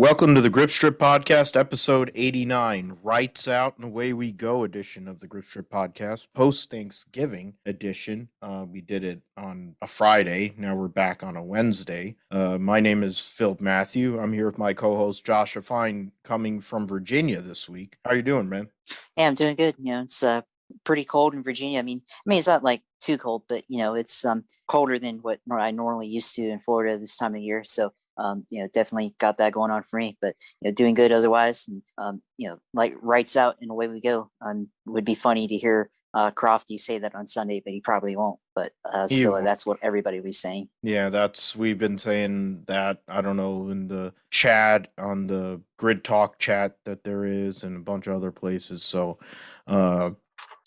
Welcome to the Grip Strip Podcast, episode 89, Rights Out and Away We Go edition of the Grip Strip Podcast, post-Thanksgiving edition. We did it on a Friday. Now we're back on a Wednesday. My name is Phil Matthew. I'm here with my co-host, Josh Fine, coming from Virginia this week. How you doing, man? Yeah, I'm doing good. It's pretty cold in Virginia. I mean, it's not like too cold, but it's colder than what I normally used to in Florida this time of year. So definitely got that going on for me. But doing good otherwise. And like rights out and away we go. Would be funny to hear Crofty say that on Sunday, but he probably won't. But still, that's what everybody was saying. Yeah, we've been saying that, I don't know, in the chat, on the Grid Talk chat that there is, and a bunch of other places. So,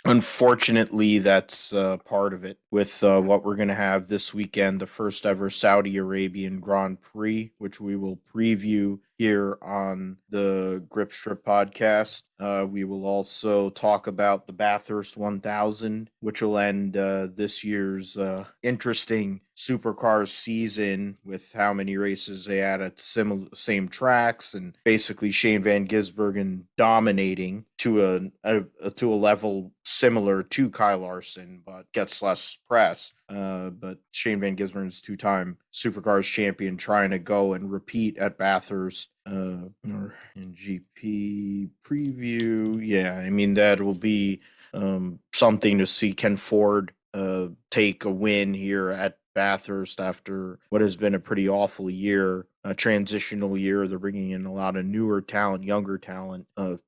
unfortunately, that's part of it with what we're going to have this weekend, the first ever Saudi Arabian Grand Prix, which we will preview here on the Grip Strip podcast. We will also talk about the Bathurst 1000, which will end this year's interesting supercars season with how many races they had at same tracks, and basically Shane Van Gisbergen dominating to a level similar to Kyle Larson, but gets less press. But Shane Van Gisbergen's two-time supercars champion trying to go and repeat at Bathurst or in GP preview. Yeah, I mean, that will be something to see. Ken Ford take a win here at Bathurst after what has been a pretty awful year, a transitional year. They're bringing in a lot of newer talent, younger talent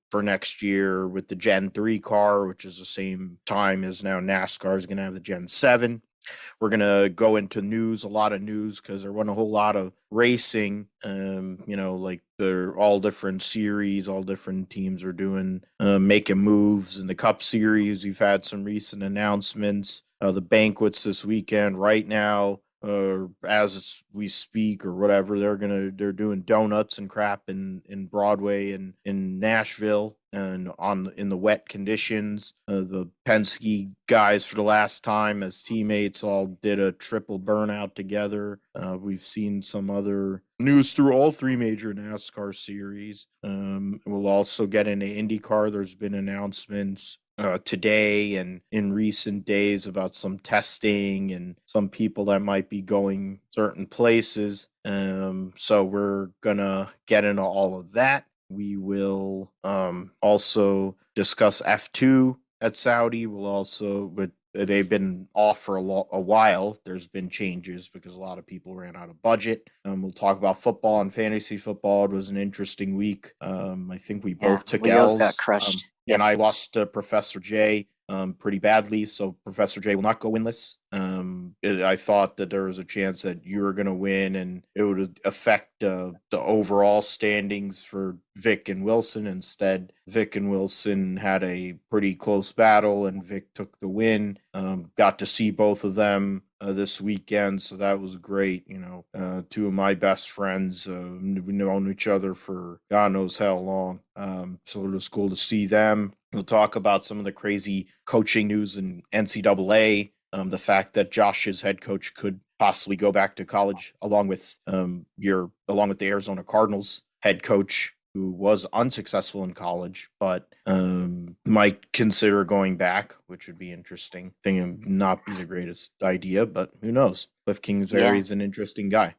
for next year with the Gen 3 car, which is the same time as now NASCAR is going to have the Gen 7. We're going to go into a lot of news, because there wasn't a whole lot of racing. Like they're all different series, all different teams are doing, making moves. In the Cup Series, we've had some recent announcements. The banquets this weekend, right now, as we speak or whatever, they're doing donuts and crap in Broadway and in Nashville, and in the wet conditions. The Penske guys, for the last time as teammates, all did a triple burnout together. We've seen some other news through all three major NASCAR series. We'll also get into IndyCar. There's been announcements today and in recent days about some testing and some people that might be going certain places. So we're gonna get into all of that. We will also discuss F2 at Saudi. They've been off for a while. There's been changes because a lot of people ran out of budget. We'll talk about football and fantasy football. It was an interesting week. I think we both took L's. Both got crushed. And I lost to Professor J pretty badly, so Professor J will not go winless. I thought that there was a chance that you were going to win, and it would affect the overall standings for Vic and Wilson. Instead, Vic and Wilson had a pretty close battle, and Vic took the win. Got to see both of them this weekend, so that was great. Two of my best friends, we've known each other for God knows how long. So it was cool to see them. We'll talk about some of the crazy coaching news in NCAA. The fact that Josh's head coach could possibly go back to college, along with the Arizona Cardinals head coach, who was unsuccessful in college, but might consider going back, which would be interesting. I think it would not be the greatest idea, but who knows? Cliff Kingsbury is an interesting guy.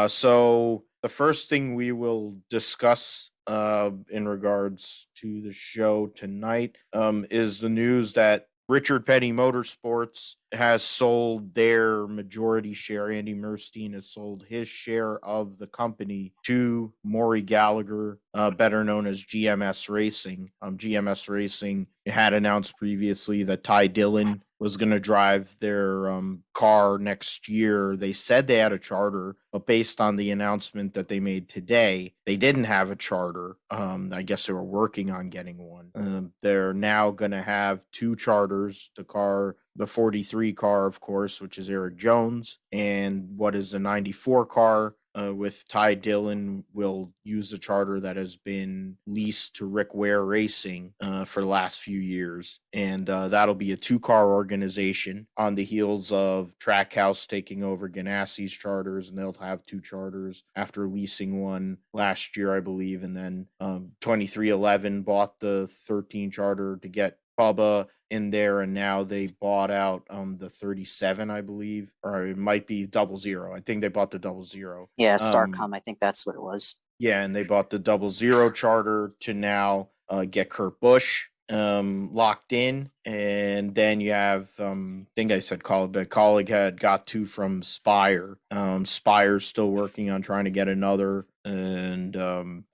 So the first thing we will discuss in regards to the show tonight is the news that Richard Petty Motorsports has sold their majority share. Andy Murstein has sold his share of the company to Maury Gallagher, better known as GMS Racing. GMS Racing had announced previously that Ty Dillon was going to drive their car next year. They said they had a charter, but based on the announcement that they made today, they didn't have a charter. I guess they were working on getting one. They're now going to have two charters. The 43 car, of course, which is Eric Jones, and what is the 94 car, with Ty Dillon will use a charter that has been leased to Rick Ware Racing for the last few years. And that'll be a 2-car organization on the heels of Trackhouse taking over Ganassi's charters, and they'll have 2 charters after leasing one last year, I believe. And then 2311 bought the 13 charter to get Bubba in there, and now they bought out the 37, I believe, or it might be 00. I think they bought the 00. Yeah, Starcom, I think that's what it was. Yeah, and they bought the 00 charter to now get Kurt Busch locked in. And then you have I think I said Colleague, but Colleague had got 2 from Spire. Spire's still working on trying to get another, and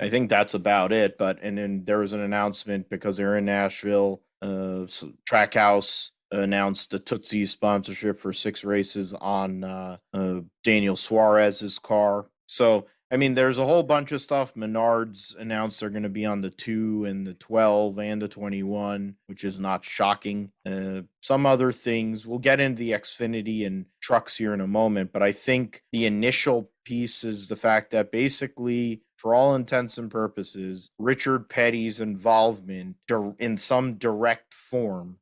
I think that's about it. But and then there was an announcement because they're in Nashville. So Trackhouse announced the Tootsie sponsorship for 6 races on Daniel Suarez's car. So I mean, there's a whole bunch of stuff. Menards announced they're going to be on the 2 and the 12 and the 21, which is not shocking. Some other things. We'll get into the Xfinity and trucks here in a moment, but I think the initial piece is the fact that basically, for all intents and purposes, Richard Petty's involvement in some direct form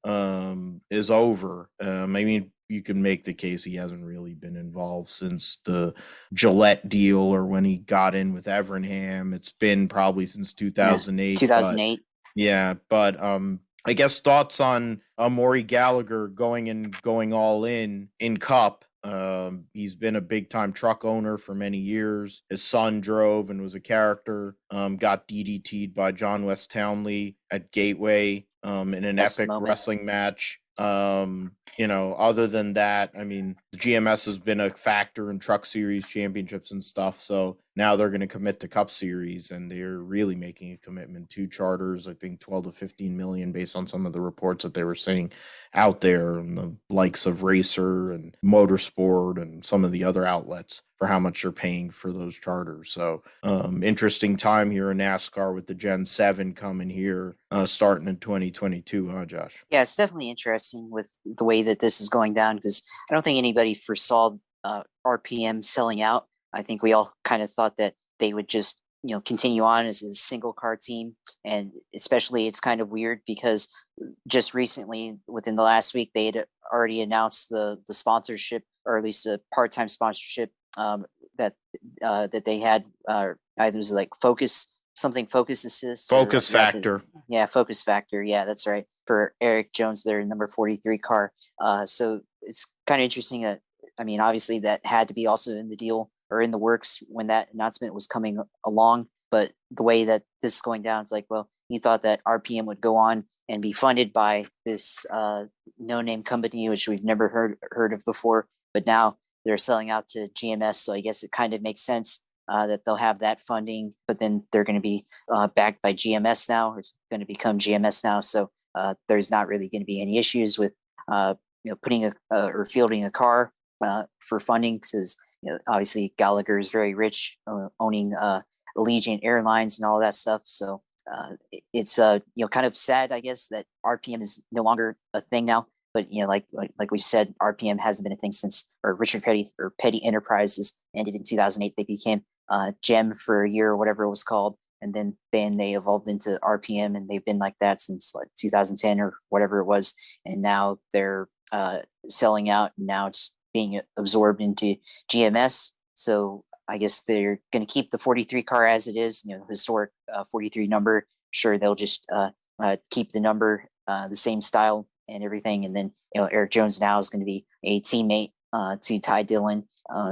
is over. I mean, you can make the case he hasn't really been involved since the Gillette deal or when he got in with Evernham. It's been probably since 2008. Yeah, 2008. But I guess thoughts on Maury Gallagher going all in Cup. He's been a big time truck owner for many years. His son drove and was a character. Got DDT'd by John West Townley at Gateway in an epic wrestling match. Other than that, I mean, the GMS has been a factor in Truck Series championships and stuff. So now they're going to commit to Cup Series, and they're really making a commitment. 2 charters, I think 12 to 15 million, based on some of the reports that they were saying out there, and the likes of Racer and Motorsport and some of the other outlets for how much they're paying for those charters. So interesting time here in NASCAR with the Gen 7 coming here starting in 2022, huh, Josh? Yeah, it's definitely interesting with the way that this is going down, because I don't think anybody foresaw RPM selling out. I think we all kind of thought that they would just continue on as a single car team. And especially it's kind of weird because just recently, within the last week, they had already announced the sponsorship, or at least a part-time sponsorship that they had. Either it was like Focus Assist, Focus Factor. Focus Factor. Yeah, that's right. For Eric Jones, their number 43 car. So it's kind of interesting. I mean, obviously that had to be also in the deal or in the works when that announcement was coming along. But the way that this is going down, it's like, well, you thought that RPM would go on and be funded by this no-name company, which we've never heard of before. But now they're selling out to GMS. So I guess it kind of makes sense that they'll have that funding, but then they're going to be backed by GMS now, or it's going to become GMS now. So there's not really going to be any issues with putting or fielding a car for funding, because obviously Gallagher is very rich, owning Allegiant Airlines and all that stuff. So it's kind of sad, I guess, that RPM is no longer a thing now. But like we said, RPM hasn't been a thing since, or Richard Petty or Petty Enterprises ended in 2008. They became Gem for a year or whatever it was called, and then they evolved into RPM, and they've been like that since like 2010 or whatever it was. And now they're selling out, and now it's being absorbed into GMS. So I guess they're going to keep the 43 car as it is, historic 43 number. Sure, they'll just keep the number, the same style and everything. And then Eric Jones now is going to be a teammate to Ty Dillon.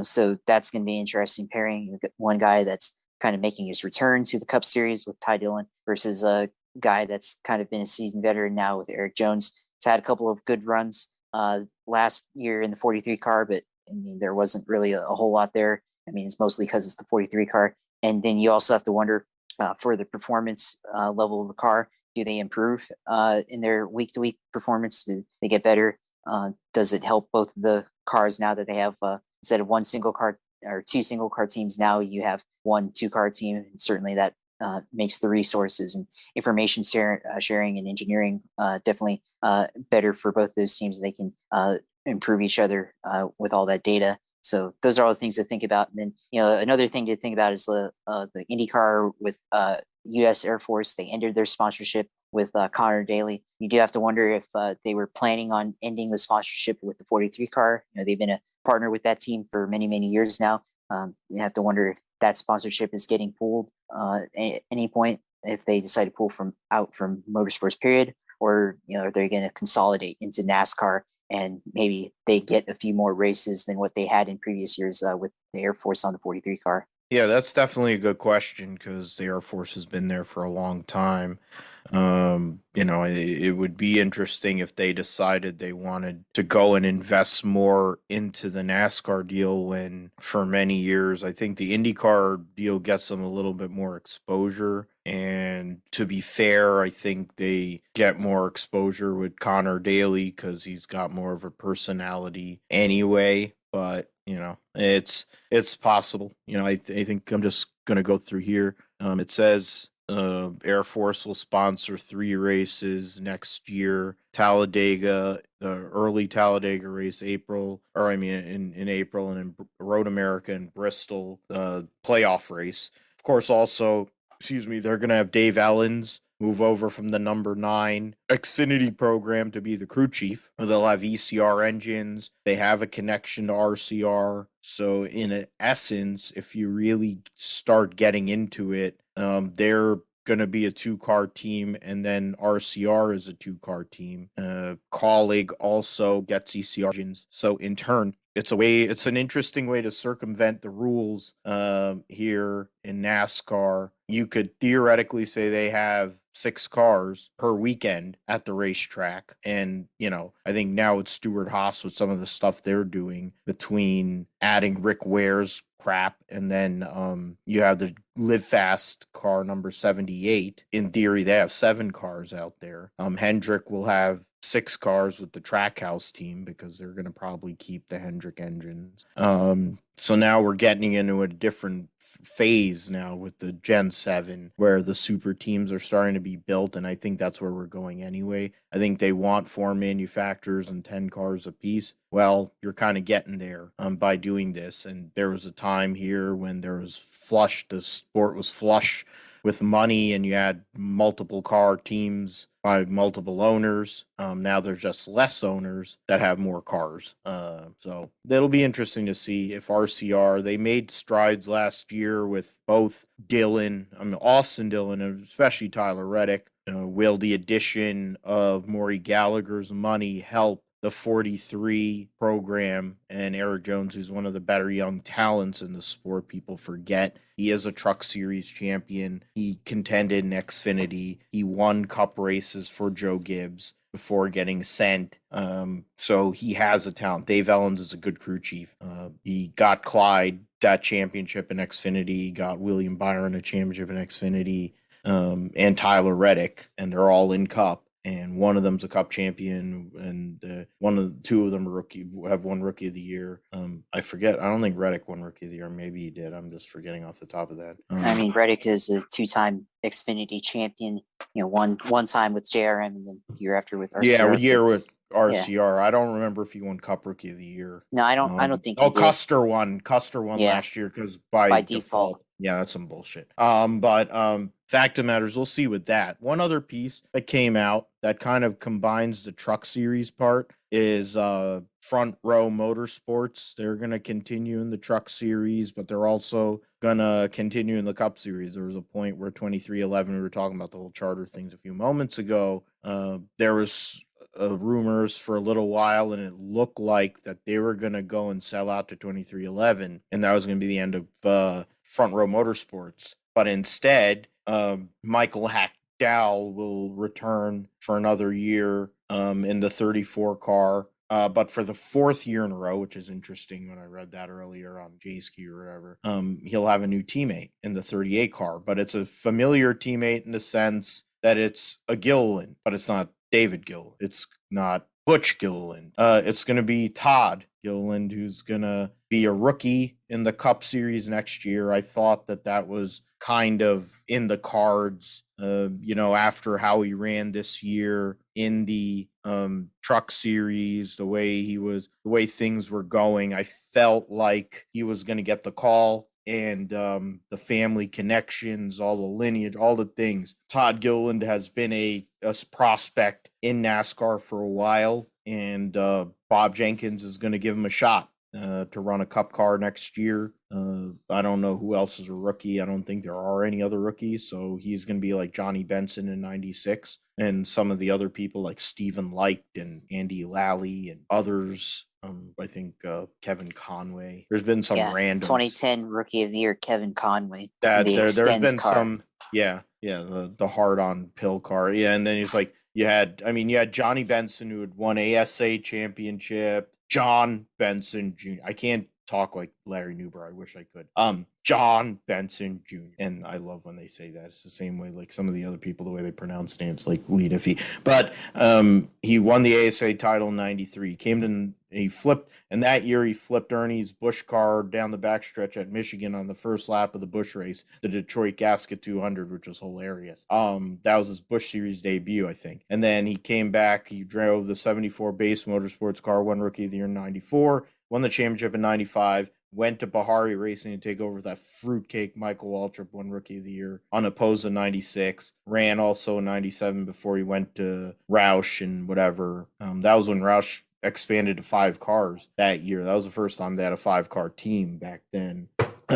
So that's going to be an interesting pairing. You've got one guy that's kind of making his return to the Cup Series with Ty Dillon versus a guy that's kind of been a seasoned veteran now with Eric Jones. He's had a couple of good runs last year in the 43 car, but I mean, there wasn't really a whole lot there. I mean, it's mostly because it's the 43 car. And then you also have to wonder for the performance level of the car, do they improve in their week-to-week performance? Do they get better? Does it help both of the cars now that they have, instead of one single car or 2 single car teams, now you have 1 2-car team? And certainly that makes the resources and information sharing and engineering definitely better for both those teams. They can improve each other with all that data. So those are all the things to think about. And then, another thing to think about is the IndyCar with U.S. Air Force. They ended their sponsorship with Connor Daly. You do have to wonder if they were planning on ending the sponsorship with the 43 car. They've been a partner with that team for many, many years now. You have to wonder if that sponsorship is getting pulled at any point, if they decide to pull out from motorsports period, or are they going to consolidate into NASCAR, and maybe they get a few more races than what they had in previous years with the Air Force on the 43 car. Yeah, that's definitely a good question because the Air Force has been there for a long time. It would be interesting if they decided they wanted to go and invest more into the NASCAR deal when for many years, I think the IndyCar deal gets them a little bit more exposure. And to be fair, I think they get more exposure with Connor Daly because he's got more of a personality anyway. But it's possible. I think I'm just gonna go through here. It says Air Force will sponsor 3 races next year. Talladega, the early Talladega race, in April, and in Road America and Bristol, playoff race. Of course, also, they're gonna have Dave Ellens move over from the number 9 Xfinity program to be the crew chief. They'll have ECR engines. They have a connection to RCR. So in essence, if you really start getting into it, they're going to be a 2-car team, and then RCR is a 2-car team. Colleague also gets ECR engines. So in turn, it's an interesting way to circumvent the rules here in NASCAR. You could theoretically say they have 6 cars per weekend at the racetrack. And, I think now it's Stewart Haas with some of the stuff they're doing between adding Rick Ware's crap, and then you have the Live Fast car number 78. In theory, they have 7 cars out there. Hendrick will have 6 cars with the Trackhouse team because they're going to probably keep the Hendrick engines. So now we're getting into a different phase now with the Gen 7 where the super teams are starting to be built, and I think that's where we're going anyway. I think they want 4 manufacturers and 10 cars apiece. Well, you're kind of getting there by doing this, and there was a time here when the sport was flush with money, and you had multiple car teams by multiple owners. Now there's just less owners that have more cars. So that'll be interesting to see if RCR, they made strides last year with both Austin Dillon, and especially Tyler Reddick. Will the addition of Maury Gallagher's money help the 43 program and Eric Jones, who's one of the better young talents in the sport? People forget he is a Truck Series champion. He contended in Xfinity. He won Cup races for Joe Gibbs before getting sent. So he has a talent. Dave Ellens is a good crew chief. He got Clyde that championship in Xfinity. He got William Byron a championship in Xfinity, and Tyler Reddick, and they're all in Cup. And one of them's a Cup champion, and two of them have won Rookie of the Year. I forget. I don't think Reddick won Rookie of the Year. Maybe he did. I'm just forgetting off the top of that. Reddick is a 2-time Xfinity champion. One time with JRM, and then the year after with RCR. Yeah, a year with RCR. Yeah. I don't remember if he won Cup Rookie of the Year. No, I don't think. Oh, Custer won. Custer won last year because by default. Yeah, that's some bullshit. But fact of the matter is, we'll see with that. One other piece that came out that kind of combines the Truck Series part is Front Row Motorsports. They're going to continue in the Truck Series, but they're also going to continue in the Cup Series. There was a point where 2311, we were talking about the whole charter things a few moments ago. There was rumors for a little while, and it looked like that they were going to go and sell out to 2311, and that was going to be the end of Front Row Motorsports. But instead, Michael Hackdow will return for another year in the 34 car, but for the 4th year in a row, which is interesting when I read that earlier on JSQ or whatever. He'll have a new teammate in the 38 car, but it's a familiar teammate in the sense that it's a Gilliland, but it's not David Gilliland. It's not Butch Gilliland. It's going to be Todd Gilliland, who's going to be a rookie in the Cup Series next year. I thought that was kind of in the cards After how he ran this year in the truck series, the way things were going, I felt like he was going to get the call. And the family connections, all the lineage, all the things. Todd Gilliland has been a prospect in NASCAR for a while, and Bob Jenkins is going to give him a shot to run a cup car next year. I don't know who else is a rookie. I don't think there are any other rookies. So he's going to be like Johnny Benson in 96. And some of the other people like Stephen Light and Andy Lally and others. I think Kevin Conway. There's been some randoms. 2010 Rookie of the Year, Kevin Conway. That there's been car. Some, the hard on pill car. Yeah, and then he's like, you had Johnny Benson who had won ASA championship, John Benson Jr. I can't talk like Larry Newber. I wish I could. John Benson Jr. And I love when they say that. It's the same way like some of the other people, the way they pronounce names, like Lee Diffie. But he won the ASA title in 93. He flipped, and that year he flipped Ernie's Busch car down the backstretch at Michigan on the first lap of the Busch race, the Detroit Gasket 200, which was hilarious. That was his Busch Series debut, I think. And then he came back. He drove the 74 base motorsports car, won Rookie of the Year in 94, won the championship in 95, went to Bahari Racing to take over that fruitcake Michael Waltrip, won Rookie of the Year, unopposed in 96, ran also in 97 before he went to Roush and whatever. That was when Roush expanded to 5 cars that year. That was the first time they had a 5-car team back then.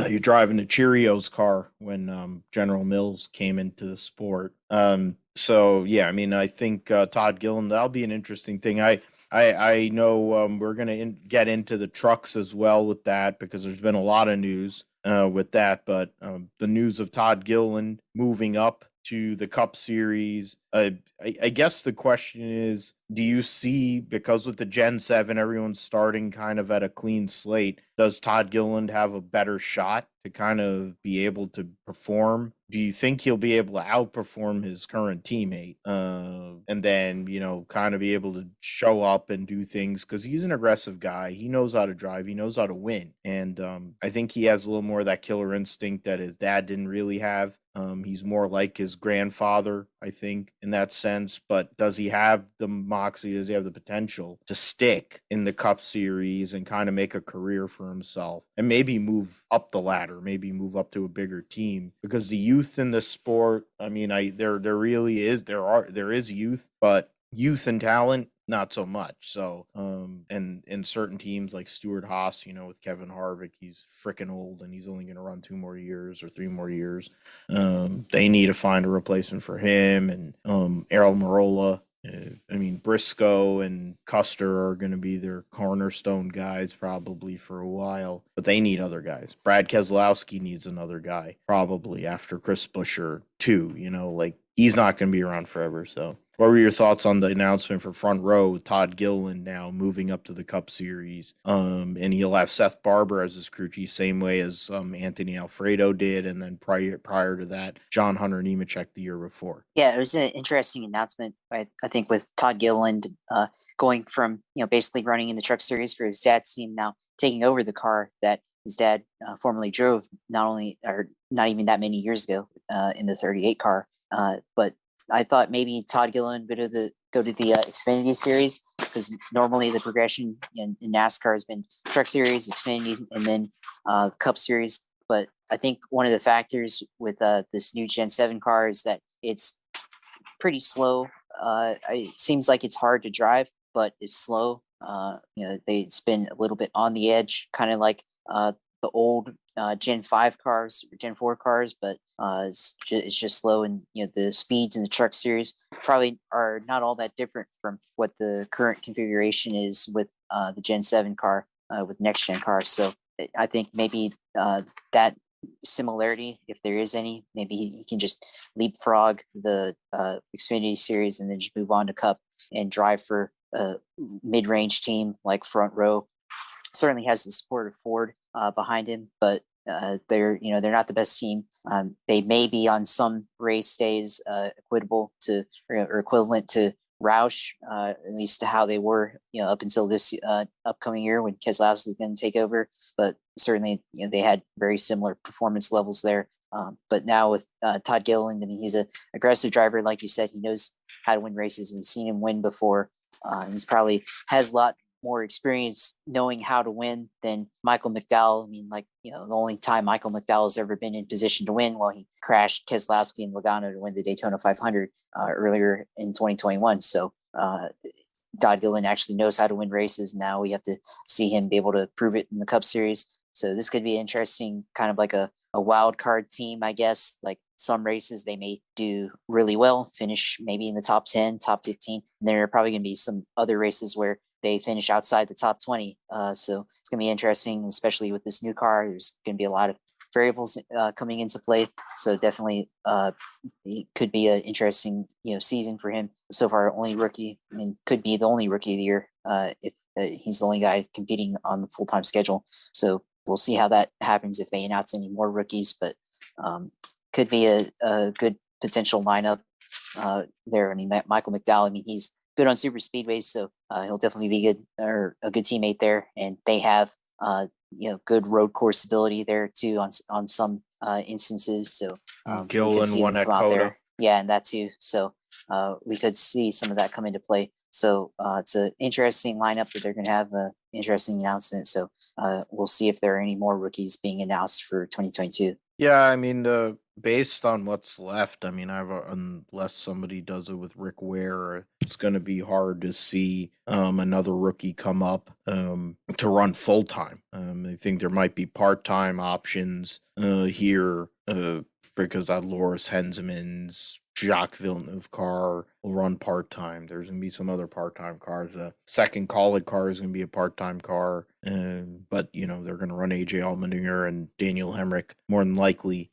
You're driving the Cheerios car when General Mills came into the sport. So yeah, I mean, I think Todd Gilliland, that'll be an interesting thing. I know we're going to get into the trucks as well with that because there's been a lot of news with that. But the news of Todd Gilliland moving up to the Cup Series, I guess the question is, do you see, because with the Gen 7, everyone's starting kind of at a clean slate, does Todd Gilliland have a better shot to kind of be able to perform? Do you think he'll be able to outperform his current teammate and then, kind of be able to show up and do things? Because he's an aggressive guy. He knows how to drive. He knows how to win. And I think he has a little more of that killer instinct that his dad didn't really have. He's more like his grandfather, I think, in that sense. But does he have the moxie? Does he have the potential to stick in the Cup Series and kind of make a career for himself and maybe move up the ladder, maybe move up to a bigger team? Because the youth in the sport, I mean, there really is, there is youth, but youth and talent, not so much. So, and in certain teams like Stuart Haas, with Kevin Harvick, he's freaking old and he's only going to run 2 more years or 3 more years. They need to find a replacement for him. And Errol Marola, Briscoe and Custer are going to be their cornerstone guys probably for a while, but they need other guys. Brad Keselowski needs another guy probably after Chris Buescher too. He's not going to be around forever. So what were your thoughts on the announcement for Front Row with Todd Gilliland now moving up to the Cup Series? And he'll have Seth Barber as his crew chief, same way as Anthony Alfredo did. And then prior to that, John Hunter Nemechek the year before. Yeah, it was an interesting announcement, I think, with Todd Gilliland going from, basically running in the truck series for his dad's team, now taking over the car that his dad formerly drove not even that many years ago in the 38 car. But I thought maybe Todd Gilliland would go to the Xfinity series, because normally the progression in NASCAR has been truck series, Xfinity, and then Cup series. But I think one of the factors with this new Gen 7 car is that it's pretty slow. It seems like it's hard to drive, but it's slow. They spin a little bit on the edge, kind of like the old Gen 5 cars, or Gen 4 cars, but it's just slow. And the speeds in the truck series probably are not all that different from what the current configuration is with the Gen 7 car with next gen cars. So I think maybe that similarity, if there is any, maybe he can just leapfrog the Xfinity series and then just move on to Cup and drive for a mid-range team like Front Row. Certainly has the support of Ford behind him, but they're not the best team. They may be on some race days equitable to or equivalent to Roush, at least to how they were, up until this upcoming year when Keselowski is going to take over. But certainly, they had very similar performance levels there. But now with Todd Gilliland, I mean, he's an aggressive driver, like you said. He knows how to win races. We've seen him win before. He's probably has a lot more experience knowing how to win than Michael McDowell. I mean, like, the only time Michael McDowell has ever been in position to win, well, he crashed Keselowski and Logano to win the Daytona 500 earlier in 2021. So Todd Gilliland actually knows how to win races. Now we have to see him be able to prove it in the Cup Series. So this could be interesting, kind of like a wild card team, I guess. Like some races they may do really well, finish maybe in the top 10, top 15. And there are probably going to be some other races where they finish outside the top 20. So it's going to be interesting, especially with this new car. There's going to be a lot of variables coming into play. So definitely it could be an interesting, season for him. So far, only rookie. I mean, could be the only rookie of the year if he's the only guy competing on the full-time schedule. So we'll see how that happens if they announce any more rookies, but could be a good potential lineup there. I mean, Michael McDowell, I mean, he's good on super speedways, so he'll definitely be good or a good teammate there. And they have good road course ability there too on some instances. So Gilliland won at Coda. Yeah, and that too. So we could see some of that come into play. So it's an interesting lineup that they're going to have an interesting announcement. So we'll see if there are any more rookies being announced for 2022. Yeah, I mean, based on what's left, I mean, unless somebody does it with Rick Ware, it's going to be hard to see another rookie come up to run full time. I think there might be part-time options here because Loris Hensman's Jacques Villeneuve car will run part-time. There's going to be some other part-time cars. Second College car is going to be a part-time car. But, they're going to run AJ Allmendinger and Daniel Hemrick more than likely,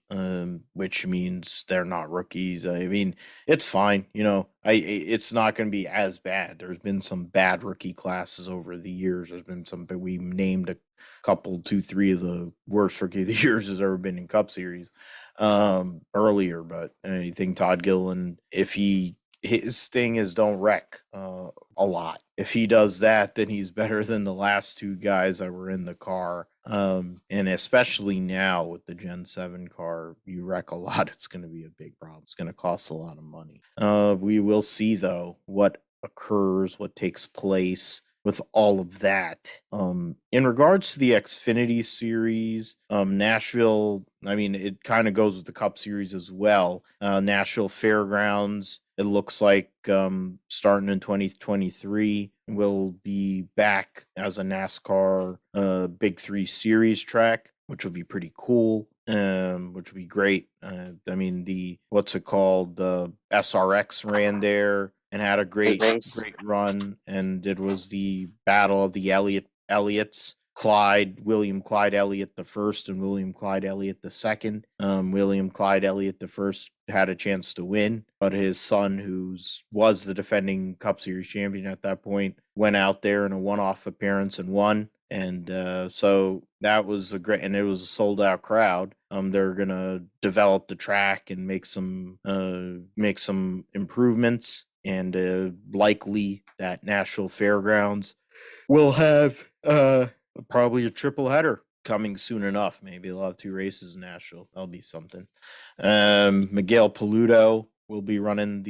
which means they're not rookies. I mean, it's fine. It's not going to be as bad. There's been some bad rookie classes over the years. There's been some, we named a couple, 2, 3 of the worst rookie of the years has ever been in Cup Series earlier. But I think Todd Gilliland, if his thing is don't wreck a lot. If he does that, then he's better than the last 2 guys that were in the car. And especially now with the Gen 7 car, you wreck a lot, it's going to be a big problem. It's going to cost a lot of money. We will see, though, what occurs, what takes place with all of that. In regards to the Xfinity Series, Nashville, I mean, it kind of goes with the Cup Series as well. Nashville Fairgrounds, it looks like starting in 2023, will be back as a NASCAR Big 3 Series track, which will be pretty cool, which will be great. I mean, the SRX ran there and had a great run, and it was the battle of the Elliots. William Clyde Elliott the first and William Clyde Elliott the second. William Clyde Elliott the first had a chance to win, but his son, who was the defending Cup Series champion at that point, went out there in a one-off appearance and won. And so that was and it was a sold-out crowd. They're gonna develop the track and make some improvements, and likely that Nashville Fairgrounds will have probably a triple header coming soon enough. Maybe they'll have 2 races in Nashville. That'll be something. Miguel Paludo will be running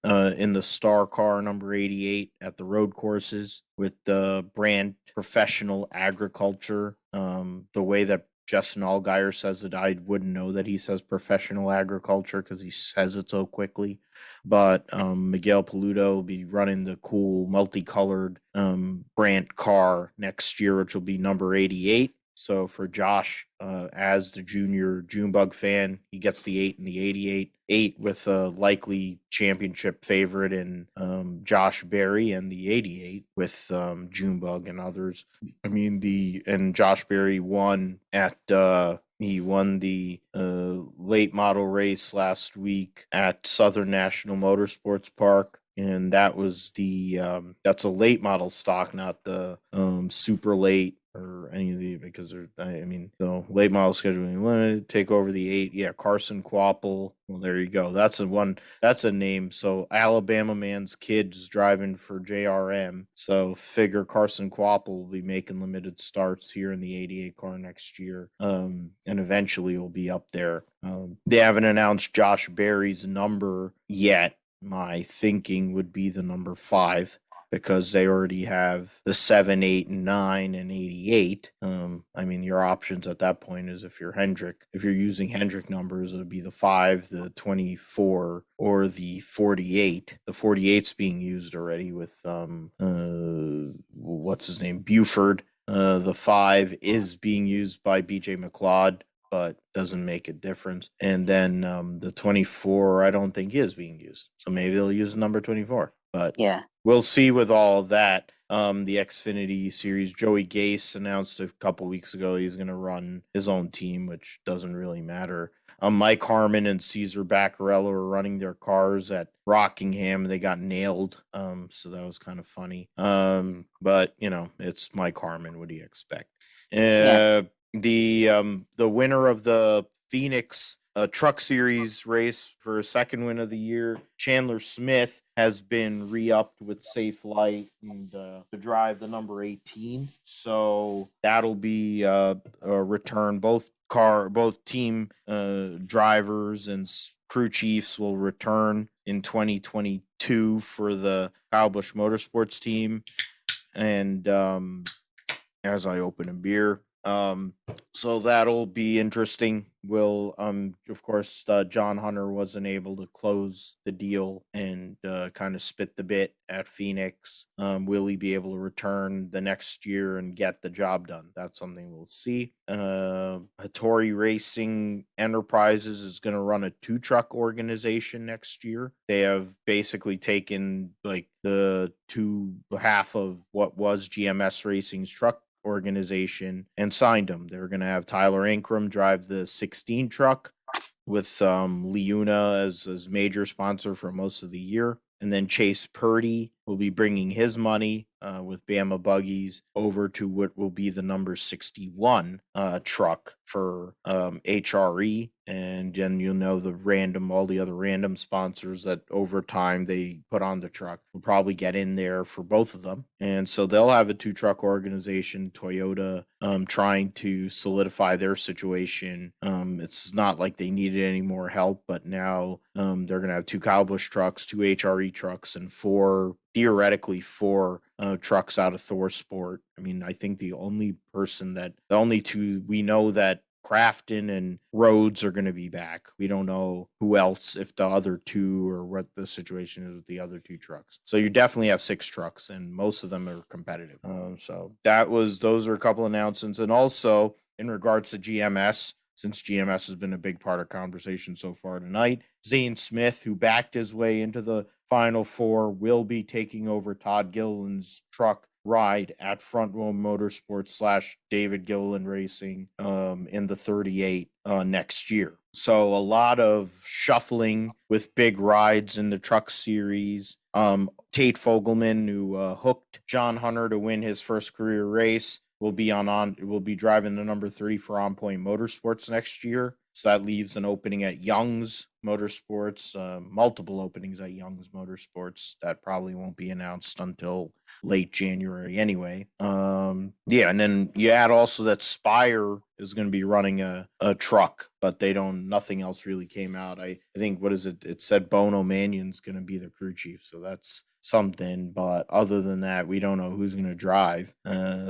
in the Star Car number 88 at the road courses with the brand Professional Agriculture. The way that Justin Allgaier says it, I wouldn't know that he says Professional Agriculture because he says it so quickly. But Miguel Paludo will be running the cool multicolored Brandt car next year, which will be number 88. So for Josh, as the junior Junebug fan, he gets the 8 and the 88. 8 with a likely championship favorite in Josh Berry, and the 88 with Junebug and others. I mean, and Josh Berry won he won the late model race last week at Southern National Motorsports Park. And that was that's a late model stock, not the super late or any of the, because so late model scheduling, want to take over the 8. Yeah, Carson Quapple. Well, there you go. That's a name. So Alabama man's kid's driving for JRM. So figure Carson Quapple will be making limited starts here in the 88 car next year. And eventually will be up there. They haven't announced Josh Berry's number yet. My thinking would be the number 5, because they already have the 7, 8, and 9 and 88. I mean, your options at that point is, if you're using Hendrick numbers, it would be the 5, the 24, or the 48. The 48's being used already with what's his name, Buford. The 5 is being used by BJ McLeod, but doesn't make a difference. And then the 24, I don't think is being used. So maybe they'll use number 24. But yeah, we'll see with all of that. The Xfinity series, Joey Gase announced a couple weeks ago he's going to run his own team, which doesn't really matter. Mike Harmon and Cesar Baccarello are running their cars at Rockingham. They got nailed, so that was kind of funny. But it's Mike Harmon. What do you expect? yeah, The winner of the Phoenix Truck Series race for a second win of the year, Chandler Smith, has been re-upped with Safe Light and to drive the number 18. So that'll be a return. Both team drivers and crew chiefs will return in 2022 for the Kyle Busch Motorsports team. And as I open a beer. So that'll be interesting. Will of course John Hunter wasn't able to close the deal and kind of spit the bit at Phoenix. Will he be able to return the next year and get the job done? That's something we'll see. Hattori Racing Enterprises is going to run a 2-truck organization next year. They have basically taken like the half of what was GMS Racing's truck organization and signed them. They're going to have Tyler Ankrum drive the 16 truck with Liuna as major sponsor for most of the year. And then Chase Purdy will be bringing his money with Bama Buggies over to what will be the number 61 truck for HRE. And then all the other random sponsors that over time they put on the truck will probably get in there for both of them. And so they'll have a 2-truck organization. Toyota trying to solidify their situation. It's not like they needed any more help, but now they're going to have 2 Kyle Busch trucks, 2 HRE trucks, and theoretically 4 trucks out of Thor Sport. I mean, I think the only 2 we know that Crafton and Rhodes are going to be back. We don't know who else, if the other 2 or what the situation is with the other 2 trucks. So you definitely have 6 trucks, and most of them are competitive. So those are a couple announcements. And also in regards to GMS, since GMS has been a big part of conversation so far tonight, Zane Smith, who backed his way into the Final Four, will be taking over Todd Gilliland's truck ride at Front Row Motorsports / David Gilliland Racing in the 38 next year. So a lot of shuffling with big rides in the truck series. Tate Fogelman, who hooked John Hunter to win his first career race, will be driving the number 30 for On Point Motorsports next year. So that leaves an opening at Young's Motorsports, multiple openings at Young's Motorsports that probably won't be announced until late January anyway. And then you add also that Spire is going to be running a truck, but nothing else really came out. I think, what is it? It said Bono Mannion's going to be the crew chief. So that's something, but other than that, we don't know who's going to drive.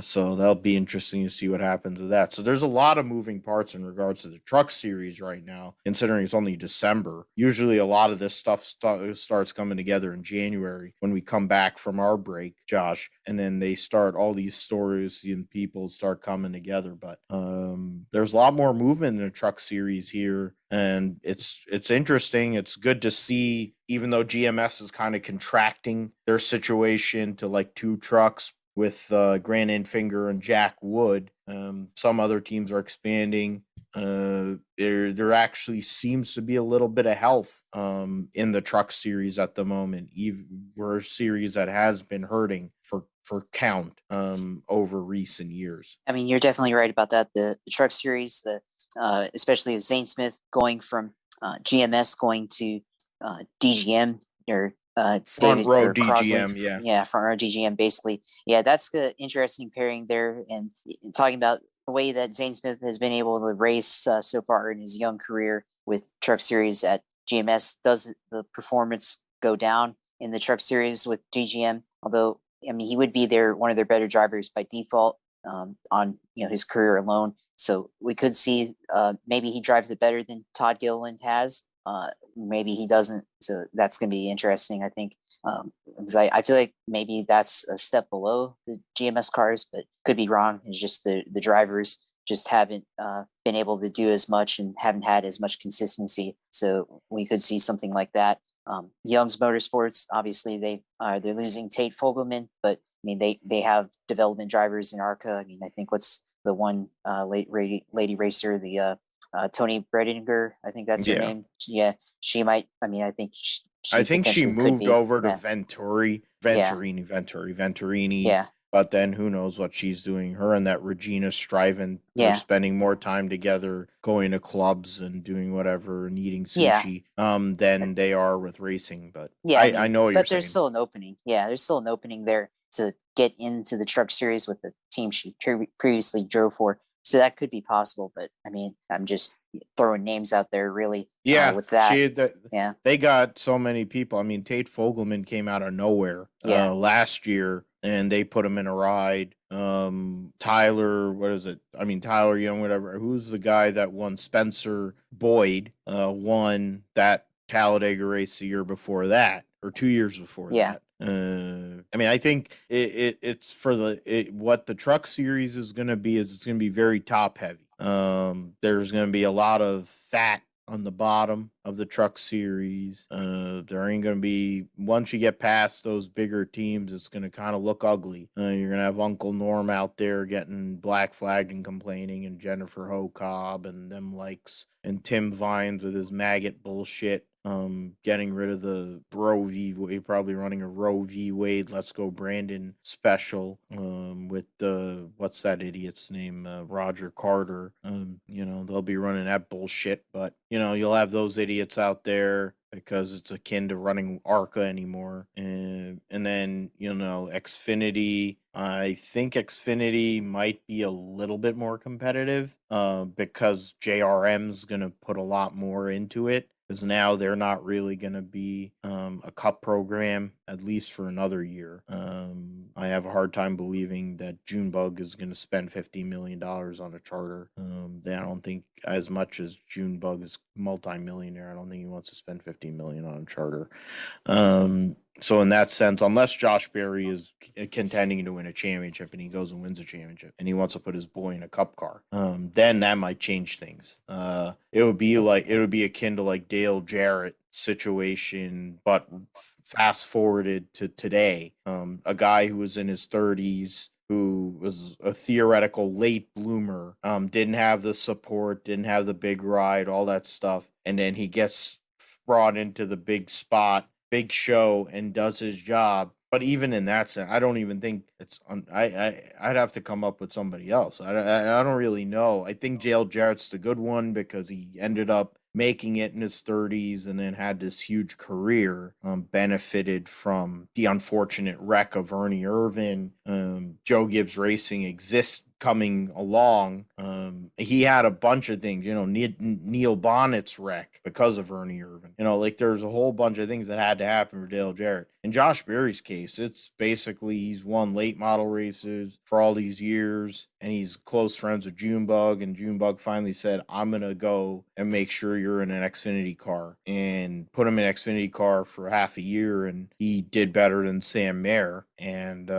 So that'll be interesting to see what happens with that. So there's a lot of moving parts in regards to the truck series right now, considering it's only December. Usually a lot of this stuff starts coming together in January when we come back from our break, Josh, and then they start, all these stories and people start coming together. But there's a lot more movement in the truck series here, and it's interesting. It's good to see, even though GMS is kind of contracting their situation to like 2 trucks with Grant Enfinger and Jack Wood. Some other teams are expanding. There actually seems to be a little bit of health in the truck series at the moment. We're a series that has been hurting for count over recent years. I mean, you're definitely right about that. The truck series, especially with Zane Smith going from GMS going to DGM, or Front row DGM, Crossley. Yeah, front row DGM, basically. Yeah, that's the interesting pairing there. And talking about the way that Zane Smith has been able to race so far in his young career, with Truck Series at GMS. Does the performance go down in the Truck Series with DGM? Although, I mean, he would be one of their better drivers by default on his career alone. So we could see maybe he drives it better than Todd Gilliland has. Maybe he doesn't. So that's going to be interesting, I think. Because I feel like maybe that's a step below the GMS cars, but could be wrong. It's just the drivers just haven't been able to do as much and haven't had as much consistency. So we could see something like that. Young's Motorsports, obviously they're losing Tate Fogelman, but I mean they have development drivers in ARCA. I mean I think what's the one lady racer, the Tony Bredinger, I think that's her name. Yeah, she might. I mean I think I think she moved over to Venturini. Yeah. But then who knows what she's doing. Her and that Regina Striven, they're spending more time together, going to clubs and doing whatever and eating sushi than they are with racing. But I know what you're saying. But there's still an opening. Yeah, there's still an opening there to get into the Truck Series with the team she previously drove for. So that could be possible. But I mean, I'm just throwing names out there, really. With that, they got so many people. I mean, Tate Fogelman came out of nowhere last year, and they put him in a ride. Tyler, what is it? I mean, Tyler Young, whatever. Who's the guy that won? Spencer Boyd won that Talladega race the year before that, or 2 years before that. I mean, I think it's for what the Truck Series is going to be is it's going to be very top heavy. There's going to be a lot of fat on the bottom of the Truck Series. There ain't going to be, once you get past those bigger teams, it's going to kind of look ugly. You're going to have Uncle Norm out there getting black flagged and complaining, and Jennifer Hocobb and them likes, and Tim Vines with his maggot bullshit. Getting rid of the Roe v. Wade, probably running a Roe v. Wade, let's go Brandon special, with what's that idiot's name? Roger Carter. They'll be running that bullshit, but you'll have those idiots out there because it's akin to running ARCA anymore. And then, Xfinity, I think Xfinity might be a little bit more competitive because JRM's going to put a lot more into it. Because now they're not really going to be a cup program, at least for another year. I have a hard time believing that Junebug is going to spend $50 million on a charter. I don't think, as much as Junebug is multi-millionaire, I don't think he wants to spend $50 million on a charter. So in that sense, unless Josh Berry is contending to win a championship and he goes and wins a championship and he wants to put his boy in a cup car, then that might change things. It would be akin to like Dale Jarrett situation, but fast forwarded to today. A guy who was in his 30s, who was a theoretical late bloomer, didn't have the support, didn't have the big ride, all that stuff, and then he gets brought into the big spot, big show, and does his job. But even in that sense, I don't even think it's. I'd have to come up with somebody else. I don't really know. I think Dale Jarrett's the good one because he ended up making it in his 30s and then had this huge career, benefited from the unfortunate wreck of Ernie Irvan. Joe Gibbs Racing exists coming along. He had a bunch of things, Neil Bonnet's wreck because of Ernie Irvan. There's a whole bunch of things that had to happen for Dale Jarrett. In Josh Berry's case, it's basically he's won late model races for all these years, and he's close friends with Junebug, and Junebug finally said, I'm going to go and make sure you're in an Xfinity car, and put him in an Xfinity car for half a year, and he did better than Sam Mayer. And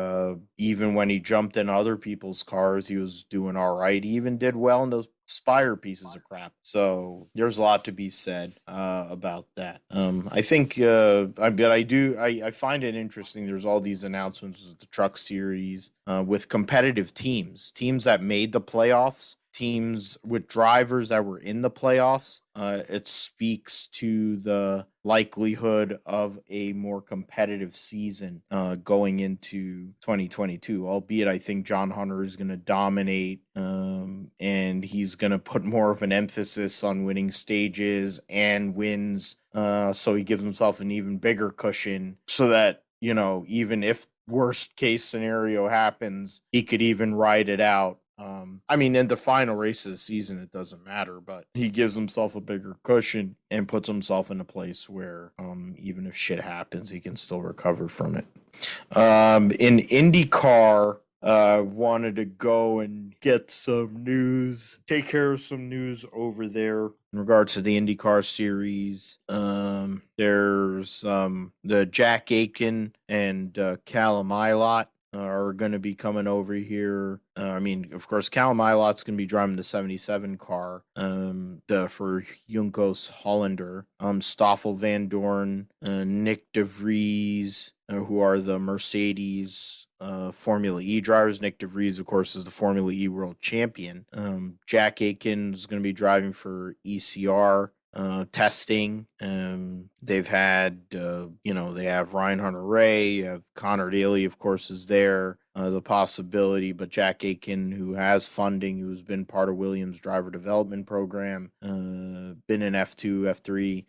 even when he jumped in other people's cars, he was doing all right. He even did well in those Spire pieces of crap. So there's a lot to be said about that. I think, I find it interesting. There's all these announcements with the Truck Series with competitive teams that made the playoffs, teams with drivers that were in the playoffs. It speaks to the likelihood of a more competitive season going into 2022, albeit I think John Hunter is going to dominate, and he's going to put more of an emphasis on winning stages and wins, so he gives himself an even bigger cushion so that, even if worst case scenario happens, he could even ride it out I mean, in the final race of the season, it doesn't matter, but he gives himself a bigger cushion and puts himself in a place where, even if shit happens, he can still recover from it. In IndyCar, wanted to go and get some news, take care of some news over there in regards to the IndyCar series. There's the Jack Aitken and Callum Ilott are going to be coming over here. I mean, of course, Callum Ilott's going to be driving the 77 car for Junkos Hollander. Stoffel Van Dorn, Nick De Vries, who are the Mercedes Formula E drivers. Nick De Vries, of course, is the Formula E world champion. Jack Aitken is going to be driving for ECR. Testing. They've had, they have Ryan Hunter-Ray, you have Connor Daly, of course, is there as a possibility, but Jack Aitken, who has funding, who's been part of Williams' driver development program, been in F2, F3,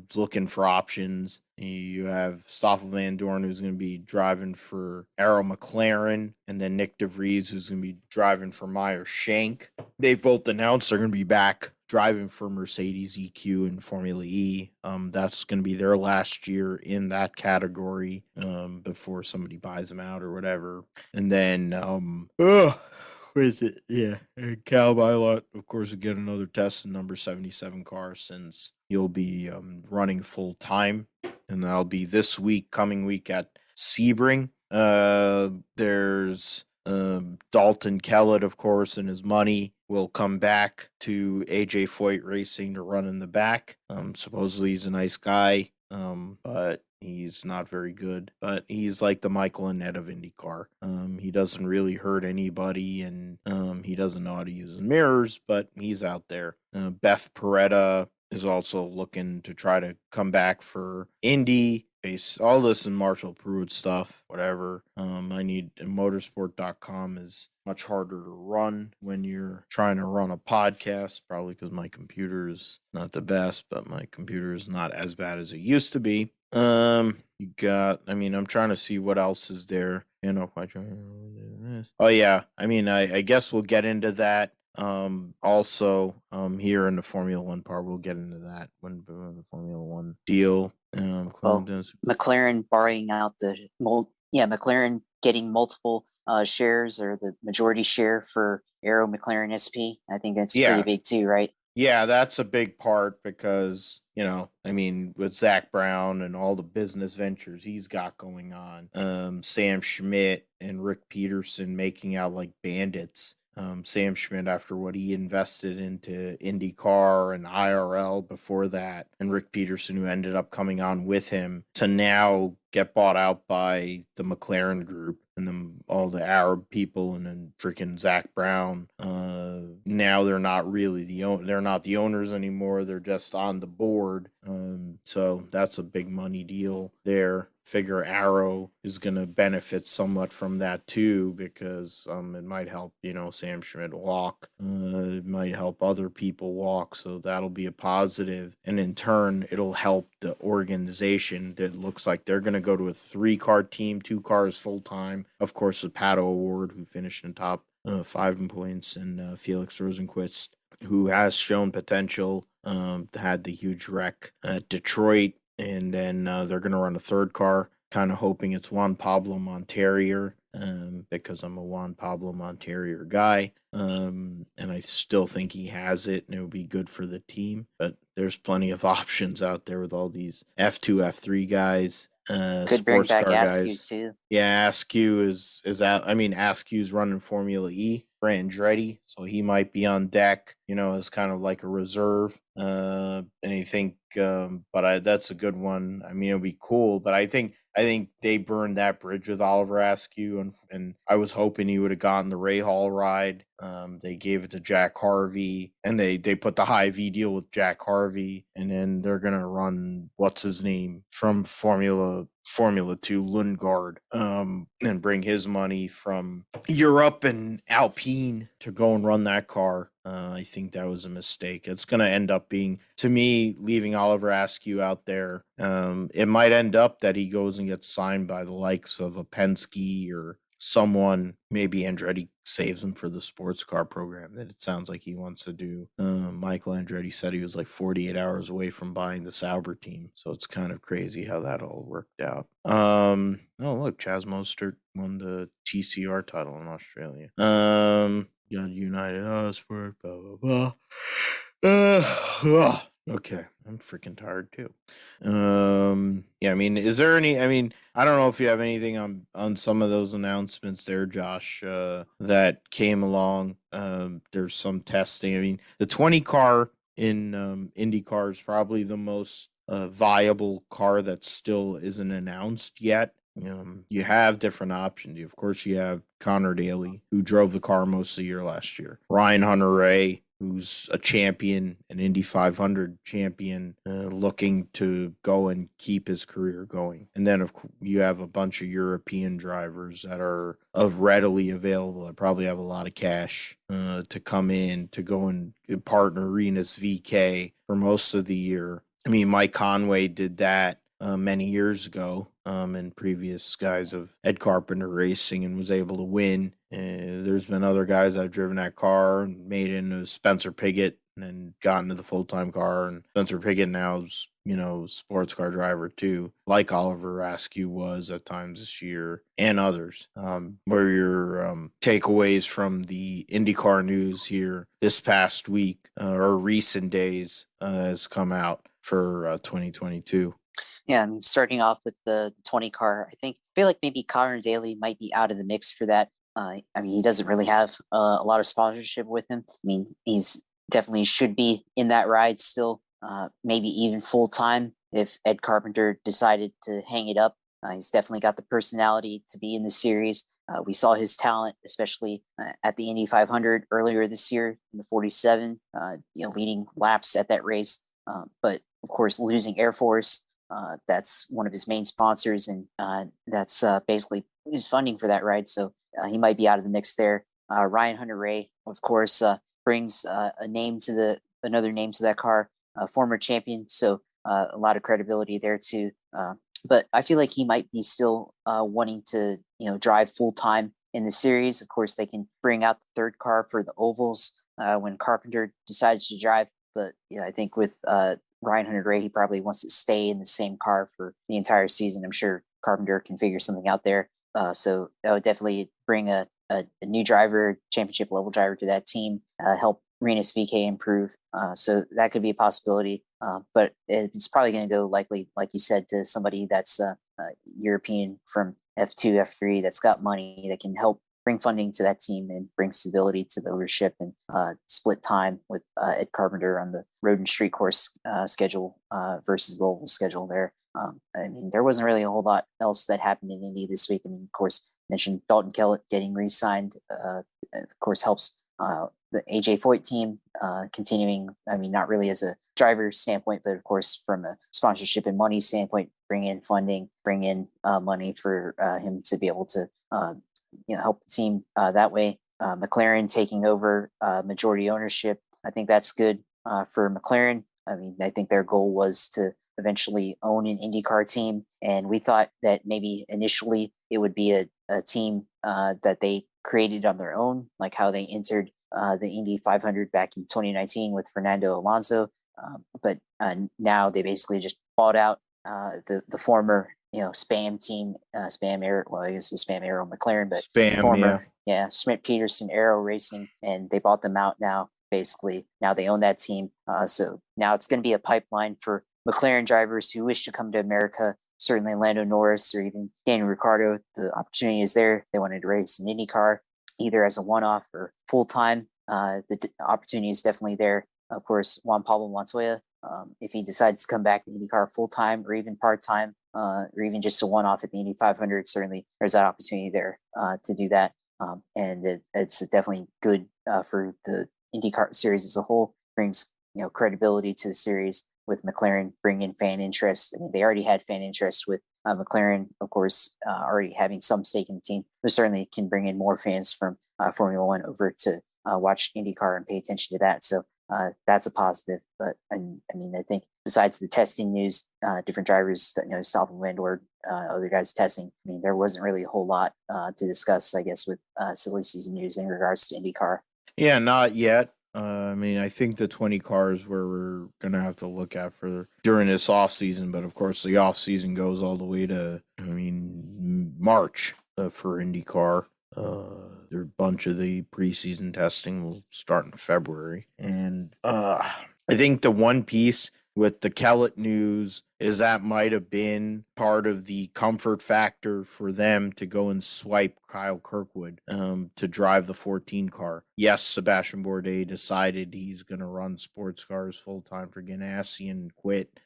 is looking for options. You have Stoffel Van Dorn, who's going to be driving for Arrow McLaren, and then Nick De Vries, who's going to be driving for Meyer Shank. They've both announced they're going to be back driving for Mercedes EQ and Formula E. That's going to be their last year in that category before somebody buys them out or whatever. And then, where is it? Yeah, and Cal Ilott, of course, will get another test in number 77 car since he'll be running full time, and that'll be this week, coming week at Sebring. There's Dalton Kellett, of course, and his money will come back to AJ Foyt Racing to run in the back. Supposedly he's a nice guy, but he's not very good. But he's like the Michael Annett of IndyCar. He doesn't really hurt anybody, and he doesn't know how to use his mirrors, but he's out there. Beth Peretta is also looking to try to come back for Indy. All this in Marshall Pruitt stuff, whatever. Motorsport.com is much harder to run when you're trying to run a podcast, probably because my computer is not the best, but my computer is not as bad as it used to be. I'm trying to see what else is there. Oh yeah, I guess we'll get into that. Also, here in the Formula One part, we'll get into that when the Formula One deal. McLaren borrowing out McLaren getting multiple shares or the majority share for Aero McLaren SP. I think that's pretty big too, right? Yeah, that's a big part because, with Zach Brown and all the business ventures he's got going on, Sam Schmidt and Rick Peterson making out like bandits. Sam Schmidt, after what he invested into IndyCar and IRL before that, and Rick Peterson, who ended up coming on with him, to now get bought out by the McLaren group and then all the Arab people, and then freaking Zach Brown. Now they're not really they're not the owners anymore. They're just on the board. So that's a big money deal there. Figure Arrow is going to benefit somewhat from that too, because it might help, Sam Schmidt walk. It might help other people walk, so that'll be a positive. And in turn, it'll help the organization that looks like they're going to go to a 3-car team, 2 cars full-time. Of course, the Pato Award, who finished in top 5 in points, and Felix Rosenquist, who has shown potential, had the huge wreck at Detroit. And then they're going to run a 3rd car, kind of hoping it's Juan Pablo Montoya, because I'm a Juan Pablo Montoya guy. And I still think he has it, and it would be good for the team. But there's plenty of options out there with all these F2, F3 guys. Could bring back Askew too. Yeah, Askew is out. Askew's running Formula E for Andretti, so he might be on deck, as kind of like a reserve. And I think, that's a good one. It'll be cool, but I think they burned that bridge with Oliver Askew, and I was hoping he would have gotten the Ray Hall ride. They gave it to Jack Harvey, and they put the high V deal with Jack Harvey, and then they're gonna run what's his name from Formula 2, Lundgaard, and bring his money from Europe and Alpine to go and run that car. I think that was a mistake. It's going to end up being, to me, leaving Oliver Askew out there. It might end up that he goes and gets signed by the likes of a Penske or someone, maybe Andretti saves him for the sports car program that it sounds like he wants to do. Michael Andretti said he was like 48 hours away from buying the Sauber team, so it's kind of crazy how that all worked out. Oh look, Chaz Mostert won the TCR title in Australia. Got United Sport, blah blah blah. Okay, I'm freaking tired too. Yeah, I mean, is there any? I mean, I don't know if you have anything on some of those announcements there, Josh, that came along. There's some testing. I mean, the 20 car in IndyCar is probably the most viable car that still isn't announced yet. You have different options. Of course, you have Connor Daly, who drove the car most of the year last year. Ryan Hunter-Reay, who's a champion, an Indy 500 champion, looking to go and keep his career going. And then you have a bunch of European drivers that are readily available. That probably have a lot of cash to come in to go and partner Renus VK for most of the year. I mean, Mike Conway did that many years ago in previous guys of Ed Carpenter Racing and was able to win. There's been other guys that have driven that car and made it into Spencer Pigot and then got into the full-time car. And Spencer Pigot now is, sports car driver too, like Oliver Askew was at times this year and others. Where your takeaways from the IndyCar news here this past week or recent days has come out for 2022. Yeah, I mean, starting off with the 20 car, I feel like maybe Connor Daly might be out of the mix for that. I mean, he doesn't really have a lot of sponsorship with him. I mean, he's definitely should be in that ride still, maybe even full time if Ed Carpenter decided to hang it up. He's definitely got the personality to be in the series. We saw his talent, especially at the Indy 500 earlier this year in the 47, leading laps at that race. But of course, losing Air Force. That's one of his main sponsors, and that's basically his funding for that ride. So he might be out of the mix there. Ryan Hunter-Reay, of course, brings another name to that car, former champion. So a lot of credibility there too. But I feel like he might be still wanting to, drive full time in the series. Of course, they can bring out the third car for the ovals when Carpenter decides to drive. But I think with Ryan Hunter-Reay, he probably wants to stay in the same car for the entire season. I'm sure Carpenter can figure something out there. So that would definitely bring a new driver, championship level driver to that team, help Renus VK improve. So that could be a possibility. But it's probably going to go likely, like you said, to somebody that's European from F2, F3 that's got money that can help bring funding to that team and bring stability to the ownership and split time with Ed Carpenter on the road and street course schedule versus the oval schedule there. I mean, there wasn't really a whole lot else that happened in Indy this week. I mean, of course, mentioned Dalton Kellett getting re-signed, of course, helps the AJ Foyt team continuing. I mean, not really as a driver standpoint, but of course, from a sponsorship and money standpoint, bring in funding, bring in money for him to be able to help the team that way. McLaren taking over majority ownership. I think that's good for McLaren. I mean, I think their goal was to eventually own an IndyCar team. And we thought that maybe initially it would be a team that they created on their own, like how they entered the Indy 500 back in 2019 with Fernando Alonso. But now they basically just bought out the former Spam team, Spam Aero. Well, I guess it's Spam Aero McLaren, but Spam, former Schmidt Peterson Aero Racing, and they bought them out now. Basically, now they own that team. So now it's going to be a pipeline for McLaren drivers who wish to come to America. Certainly, Lando Norris or even Daniel Ricciardo. The opportunity is there. They wanted to race an IndyCar, either as a one-off or full-time. The opportunity is definitely there. Of course, Juan Pablo Montoya, if he decides to come back to IndyCar full-time or even part-time, or even just a one-off at the Indy 500, certainly there's that opportunity there to do that. And it's definitely good for the IndyCar series as a whole. Brings credibility to the series with McLaren, bring in fan interest. I mean, they already had fan interest with McLaren, of course, already having some stake in the team, but certainly can bring in more fans from Formula One over to watch IndyCar and pay attention to that. So that's a positive. But I mean, I think besides the testing news, different drivers, south of Landor other guys testing. I mean, there wasn't really a whole lot to discuss, I guess, with silly season news in regards to IndyCar. Yeah, not yet. I mean, I think the 20 cars where we're gonna have to look at for during this off season, but of course the off season goes all the way to, I mean, March for IndyCar. There a bunch of the preseason testing will start in February, and I think the one piece with the Kellett news is that might have been part of the comfort factor for them to go and swipe Kyle Kirkwood to drive the 14 car. Yes, Sebastian Bourdais decided he's going to run sports cars full time for Ganassi and quit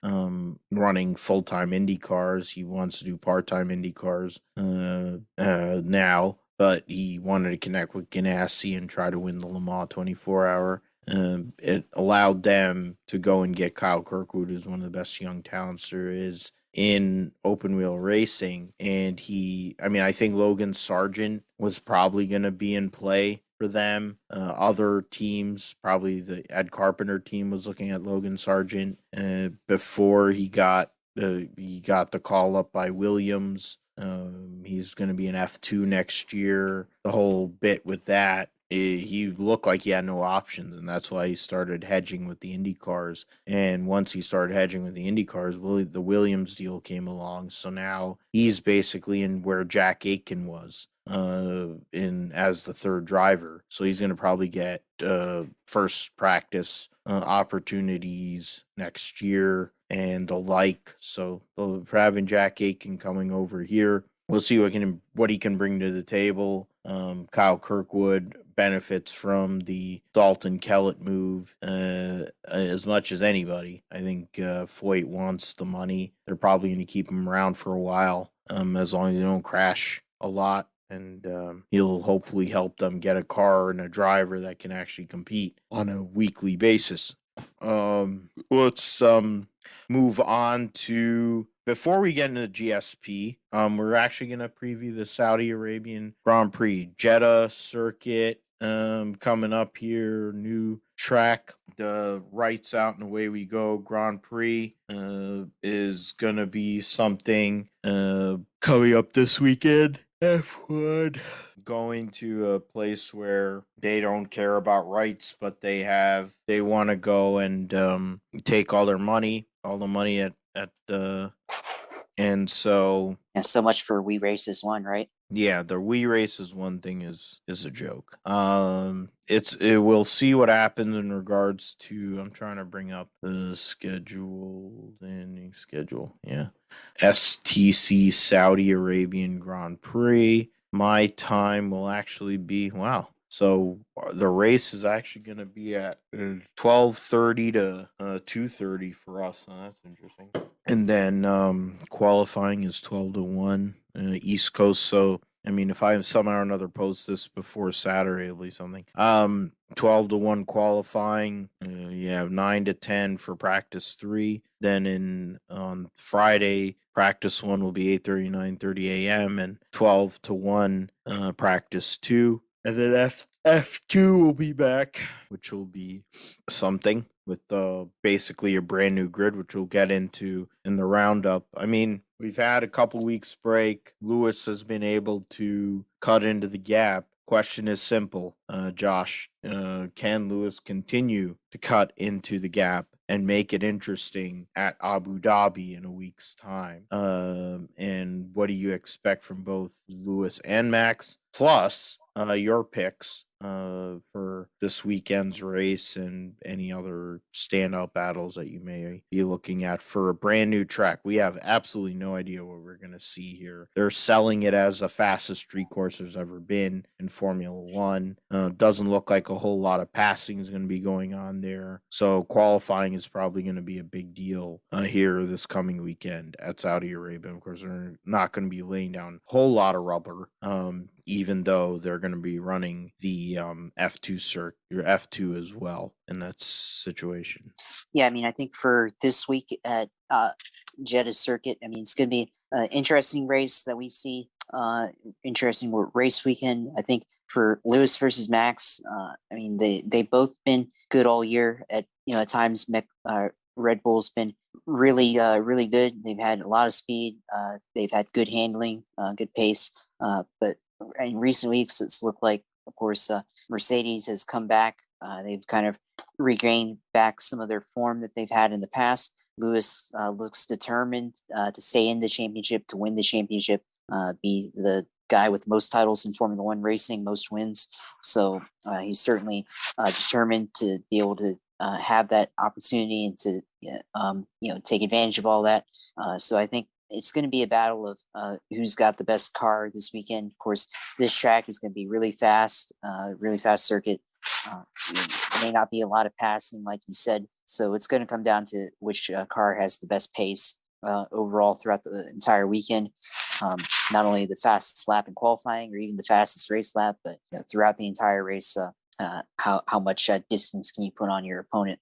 running full time Indy cars. He wants to do part time Indy cars now, but he wanted to connect with Ganassi and try to win the Le Mans 24-hour. It allowed them to go and get Kyle Kirkwood, who's one of the best young talents there is in open wheel racing. And I think Logan Sargent was probably going to be in play for them. Other teams, probably the Ed Carpenter team was looking at Logan Sargent before he got the call up by Williams. He's going to be an F2 next year. The whole bit with that, he looked like he had no options, and that's why he started hedging with the Indy cars. And once he started hedging with the Indy cars, the Williams deal came along. So now he's basically in where Jack Aitken was in as the third driver. So he's going to probably get first practice opportunities next year and the like. So for having Jack Aitken coming over here, we'll see what he can bring to the table. Kyle Kirkwood benefits from the Dalton Kellett move as much as anybody. I think Foyt wants the money. They're probably going to keep him around for a while, as long as they don't crash a lot. And he'll hopefully help them get a car and a driver that can actually compete on a weekly basis. Let's move on to, before we get into GSP, we're actually going to preview the Saudi Arabian Grand Prix Jeddah circuit coming up here. New track, the rights out and away we go. Grand Prix is going to be something coming up this weekend. F1 going to a place where they don't care about rights, but they want to go and take all the money at and so So much for We Races One, right? yeah, the We Races One thing is a joke. We'll see what happens in regards to, I'm trying to bring up the ending schedule. Yeah. STC Saudi Arabian Grand Prix. My time will actually be, wow. So the race is actually going to be at 12:30 to 2:30 for us. So that's interesting. And then qualifying is 12 to 1 East Coast. So I mean, if I somehow or another post this before Saturday, it'll be something. 12 to 1 qualifying. You have 9 to 10 for practice 3. Then on Friday, practice 1 will be 8:30, 9:30 a.m. and 12 to 1 practice 2. And then F2 will be back, which will be something with basically a brand new grid, which we'll get into in the roundup. I mean, we've had a couple weeks break. Lewis has been able to cut into the gap. Question is simple, Josh. Can Lewis continue to cut into the gap and make it interesting at Abu Dhabi in a week's time? And what do you expect from both Lewis and Max? Plus, your picks for this weekend's race and any other standout battles that you may be looking at for a brand new track. We have absolutely no idea what we're going to see here. They're selling it as the fastest street course there's ever been in Formula One. Doesn't look like a whole lot of passing is going to be going on there. So qualifying is probably going to be a big deal here this coming weekend at Saudi Arabia. Of course, they're not going to be laying down a whole lot of rubber, even though they're going to be running the F2 circuit, or F2 as well in that situation. Yeah, I mean, I think for this week at Jeddah circuit, I mean, it's going to be an interesting race that we see. Interesting race weekend. I think for Lewis versus Max, I mean, they both been good all year. At times Red Bull's been really good. They've had a lot of speed. They've had good handling, good pace. But in recent weeks, it's looked like, of course, Mercedes has come back. They've kind of regained back some of their form that they've had in the past. Lewis looks determined to stay in the championship, to win the championship, be the guy with most titles in Formula One racing, most wins. So he's certainly determined to be able to have that opportunity and to take advantage of all that. So I think it's going to be a battle of who's got the best car this weekend. Of course, this track is going to be really fast circuit. May not be a lot of passing, like you said. So it's going to come down to which car has the best pace overall throughout the entire weekend. Not only the fastest lap in qualifying or even the fastest race lap, but throughout the entire race. How much distance can you put on your opponent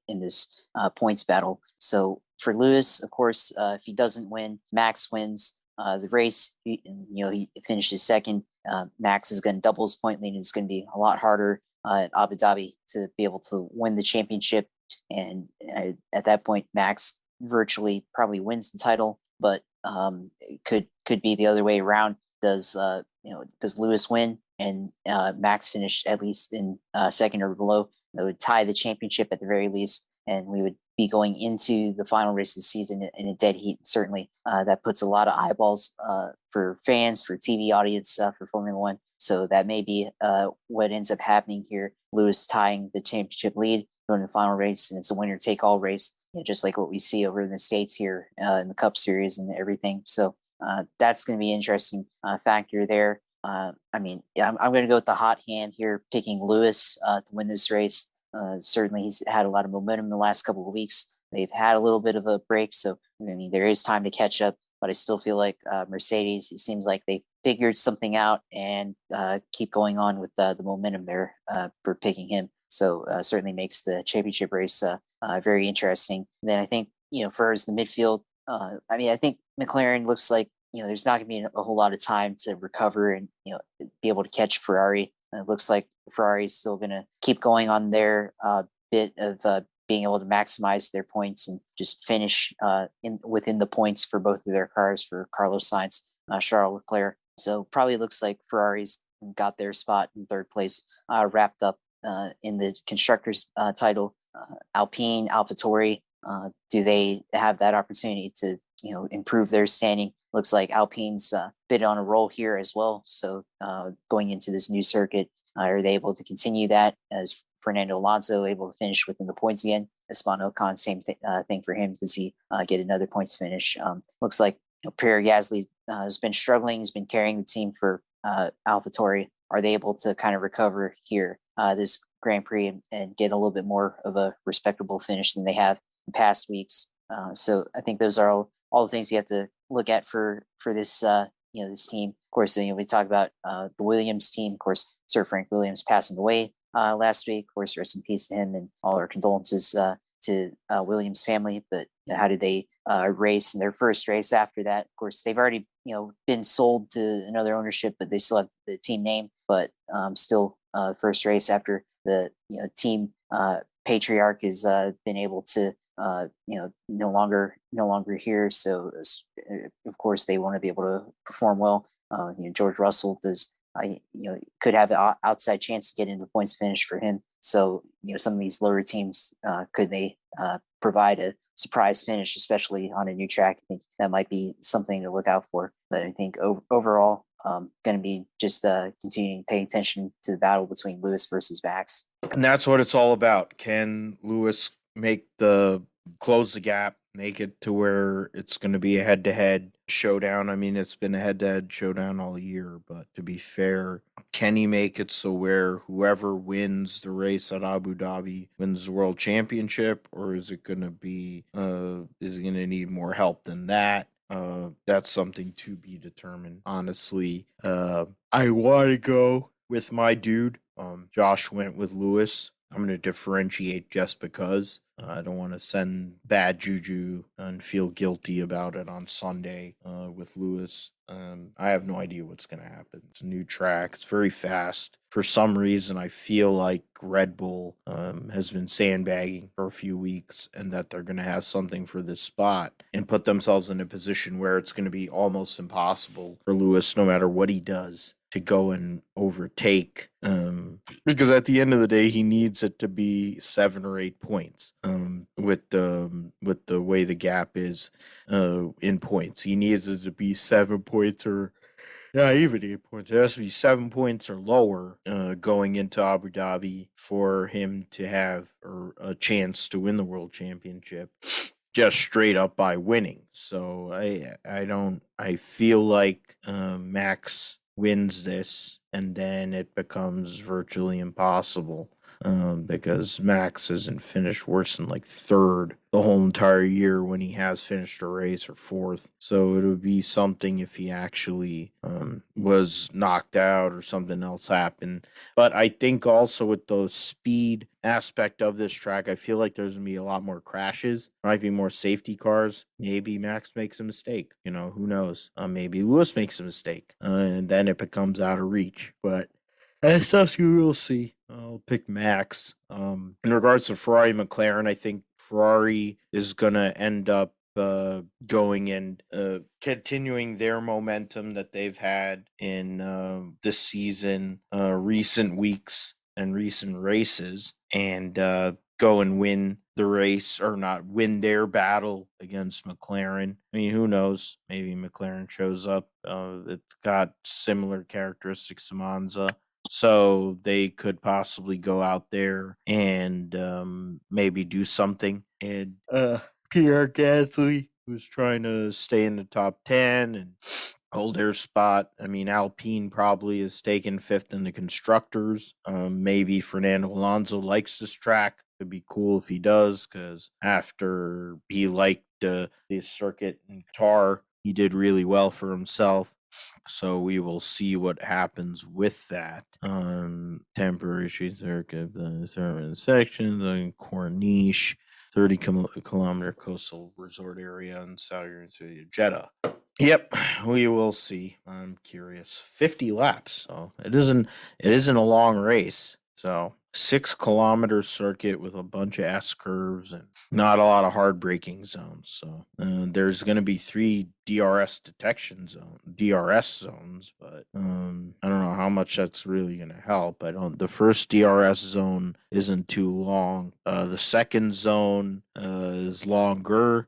in this points battle? So for Lewis, of course, if he doesn't win, Max wins the race. He finishes second. Max is going to double his point lead, and it's going to be a lot harder at Abu Dhabi to be able to win the championship. And at that point, Max virtually probably wins the title, but it could be the other way around. Does Lewis win and Max finish at least in second or below? That would tie the championship at the very least, and we would be going into the final race of the season in a dead heat. Certainly, that puts a lot of eyeballs for fans, for TV audience, for Formula One. So that may be what ends up happening here. Lewis tying the championship lead, going to the final race, and it's a winner-take-all race, just like what we see over in the States here in the Cup Series and everything. So that's going to be an interesting factor there. I'm going to go with the hot hand here, picking Lewis to win this race. Certainly, he's had a lot of momentum in the last couple of weeks. They've had a little bit of a break, so there is time to catch up. But I still feel like Mercedes, it seems like they figured something out and keep going on with the momentum there for picking him. So certainly makes the championship race very interesting. And then I think, for as the midfield, I think McLaren looks like, there's not going to be a whole lot of time to recover and, be able to catch Ferrari. And it looks like Ferrari is still going to keep going on their bit of being able to maximize their points and just finish within the points for both of their cars, for Carlos Sainz, Charles Leclerc. So probably looks like Ferrari's got their spot in third place wrapped up in the constructors title. Alpine, AlphaTauri, do they have that opportunity to improve their standing? Looks like Alpine's been on a roll here as well. So going into this new circuit, are they able to continue that? As Fernando Alonso able to finish within the points again? Esteban Ocon, same thing for him. Does he get another points finish? Looks like Pierre Gasly has been struggling. He's been carrying the team for AlphaTauri. Are they able to kind of recover here this Grand Prix and get a little bit more of a respectable finish than they have in past weeks? So I think those are all the things you have to look at for this this team. Of course, we talk about the Williams team. Of course, Sir Frank Williams passing away last week. Of course, rest in peace to him, and all our condolences to Williams family. But how did they race in their first race after that? Of course, they've already been sold to another ownership, but they still have the team name. But still, first race after the team patriarch has been able to no longer here. So of course they want to be able to perform well. George Russell does could have an outside chance to get into the points finish for him. So some of these lower teams, could they provide a surprise finish, especially on a new track? I think that might be something to look out for. But I think overall, going to be just continuing to pay attention to the battle between Lewis versus Max. And that's what it's all about. Can Lewis close the gap, make it to where it's going to be a head-to-head showdown? I mean, it's been a head-to-head showdown all year, but to be fair, can he make it so where whoever wins the race at Abu Dhabi wins the world championship, or is it going to be, is he going to need more help than that? That's something to be determined. Honestly, I want to go with my dude. Josh went with Lewis. I'm going to differentiate just because I don't want to send bad juju and feel guilty about it on Sunday with Lewis. I have no idea what's going to happen. It's a new track. It's very fast. For some reason, I feel like Red Bull has been sandbagging for a few weeks and that they're going to have something for this spot and put themselves in a position where it's going to be almost impossible for Lewis, no matter what he does, to go and overtake. Because at the end of the day, he needs it to be 7 or 8 points. With the way the gap is in points, he needs it to be 7 points or not even 8 points. It has to be 7 points or lower going into Abu Dhabi for him to have a chance to win the world championship. Just straight up by winning. So I feel like Max wins this and then it becomes virtually impossible because Max hasn't finished worse than like third the whole entire year when he has finished a race, or fourth. So it would be something if he actually was knocked out or something else happened. But I think also with the speed aspect of this track, I feel like there's going to be a lot more crashes. Might be more safety cars. Maybe Max makes a mistake. Who knows? Maybe Lewis makes a mistake. And then it becomes out of reach. But that's something we'll see. I'll pick Max. In regards to Ferrari McLaren, I think Ferrari is going to end up going and continuing their momentum that they've had in this season, recent weeks and recent races, and go and win the race, or not win their battle against McLaren. I mean, who knows? Maybe McLaren shows up. It's got similar characteristics to Monza. So they could possibly go out there and maybe do something. And Pierre Gasly, who's trying to stay in the top 10 and hold their spot. I mean, Alpine probably is taken fifth in the constructors. Maybe Fernando Alonso likes this track. It'd be cool if he does, because after he liked the circuit in Qatar, he did really well for himself. So we will see what happens with that. Temporary street circuit, certain sections, Corniche, 30 kilometer coastal resort area in Saudi Arabia, Jeddah. Yep, we will see. I'm curious. 50 laps, so it isn't a long race. So 6 kilometer circuit with a bunch of S curves and not a lot of hard braking zones. So there's going to be 3 DRS zones, but I don't know how much that's really going to help. The first DRS zone isn't too long. The second zone is longer.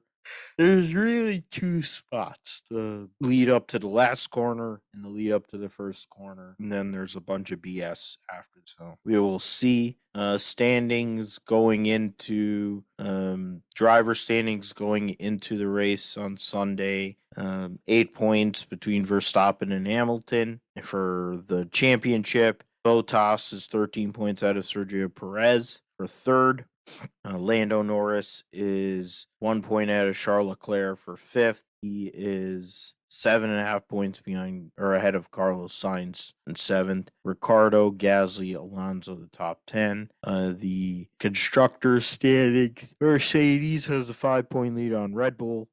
There's really 2 spots: the lead up to the last corner and the lead up to the first corner. And then there's a bunch of BS after. So we will see standings going into driver standings going into the race on Sunday. 8 points between Verstappen and Hamilton for the championship. Bottas is 13 points out of Sergio Perez for third. Lando Norris is 1 point out of Charles Leclerc for fifth. He is 7.5 points behind or ahead of Carlos Sainz in seventh. Ricardo, Gasly, Alonso, the top 10. The constructors standings: Mercedes has a 5-point lead on Red Bull.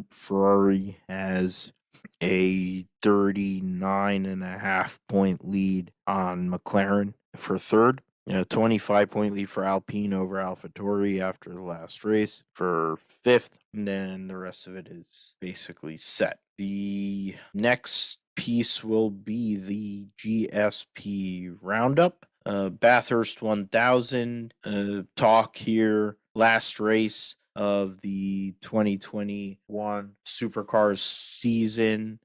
Ferrari has a 39.5 point lead on McLaren for third. 25-point lead for Alpine over AlphaTauri after the last race for fifth. And then the rest of it is basically set. The next piece will be the GSP Roundup. Bathurst 1000 talk here. Last race of the 2021 Supercars season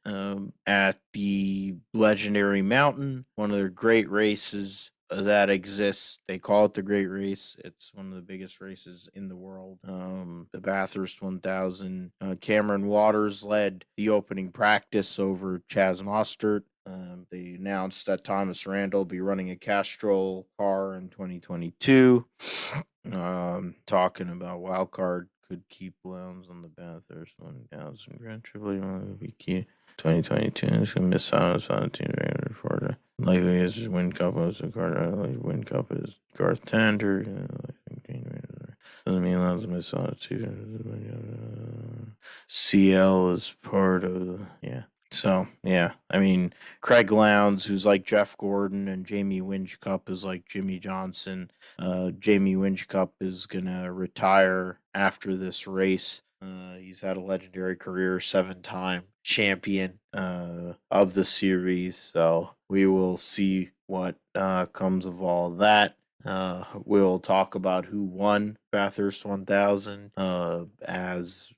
at the legendary mountain. One of their great races that exists. They call it the Great Race. It's one of the biggest races in the world. The Bathurst 1000. Cameron Waters led the opening practice over Chaz Mostert. They announced that Thomas Randall will be running a Castrol car in 2022. Talking about wildcard could keep Lowndes on the Bathurst 1000 Grand Prix. 2022 is going to miss out on his team for likely his win cup was a card. Win cup is Garth Tander. Doesn't mean allowed to miss out too. CL is part of the So yeah, I mean Craig Lowndes, who's like Jeff Gordon, and Jamie Winchcup is like Jimmy Johnson. Jamie Winchcup is gonna retire after this race. He's had a legendary career, 7-time champion of the series. So we will see what comes of all that. We'll talk about who won Bathurst 1000. As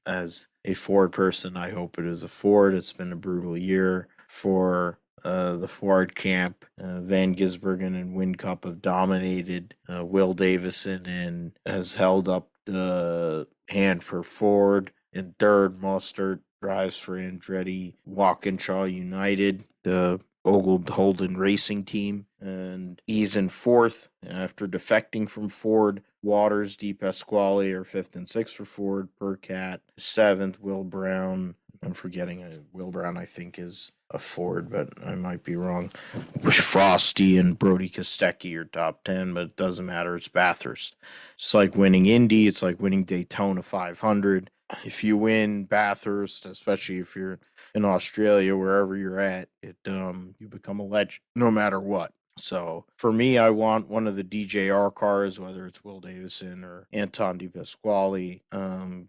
a Ford person, I hope it is a Ford. It's been a brutal year for the Ford camp. Van Gisbergen and Wincup have dominated Will Davison and has held up the hand for Ford. In third, Mostert drives for Andretti Walkinshaw United, the Old Holden Racing Team, and he's in fourth after defecting from Ford. Waters, Di Pasquale are fifth and sixth for Ford. Burkett seventh. Will Brown, I'm forgetting Will Brown, I think, is a Ford, but I might be wrong. Frosty and Brody Kostecki are top 10, but it doesn't matter. It's Bathurst. It's like winning Indy. It's like winning Daytona 500. If you win Bathurst, especially if you're in Australia, wherever you're at, you become a legend no matter what. So for me, I want one of the DJR cars, whether it's Will Davison or Anton Di Pasquale,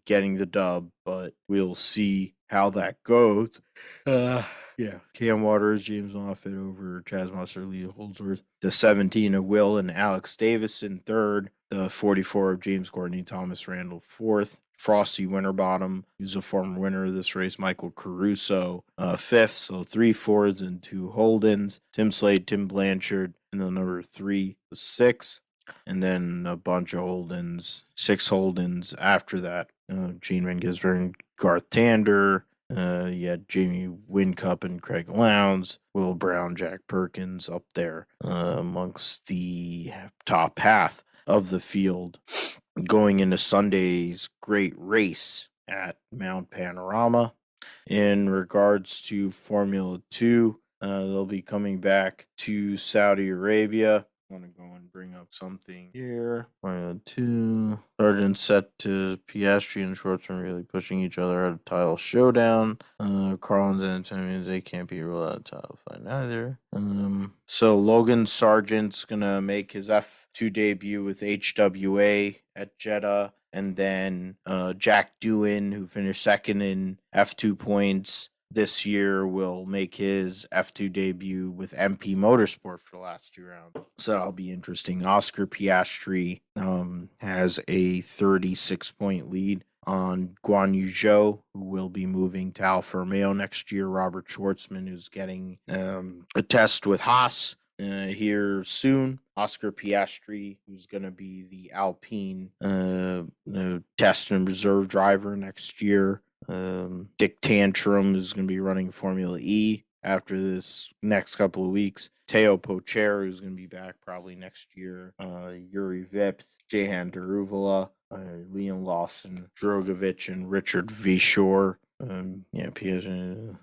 getting the dub, but we'll see how that goes. Cam Waters, James Moffitt over Chaz Musser, Lee Holdsworth. The 17 of Will and Alex Davison third. The 44 of James Courtney, Thomas Randall fourth. Frosty Winterbottom, who's a former winner of this race, Michael Caruso, fifth. So 3 Fords and 2 Holdens. Tim Slade, Tim Blanchard, and the number 3 was 6. And then a bunch of Holdens, 6 Holdens after that. Gene Van Gisbergen, Garth Tander. You had Jamie Wincup and Craig Lowndes, Will Brown, Jack Perkins up there amongst the top half of the field going into Sunday's great race at Mount Panorama. In regards to Formula 2, they'll be coming back to Saudi Arabia. I want to go and bring up something here. Formula 2. Sargent set to Piastri and Schwartzman really pushing each other at a title showdown. Carlins and Antonio, they can't be ruled out of title fight either. So Logan Sargent's going to make his F2 debut with HWA at Jeddah. And then Jack Doohan, who finished second in F2 points this year, will make his F2 debut with MP Motorsport for the last 2 rounds. So that'll be interesting. Oscar Piastri has a 36-point lead on Guan Yu Zhou, who will be moving to Alfa Romeo next year. Robert Schwartzman, who's getting a test with Haas here soon. Oscar Piastri, who's going to be the Alpine test and reserve driver next year. Dick Tantrum is going to be running Formula E after this next couple of weeks. Teo Pocher, who's going to be back probably next year. Yuri Vips, Jehan Daruvala, Liam Lawson, Drogovic, and Richard Vishore. Piaget,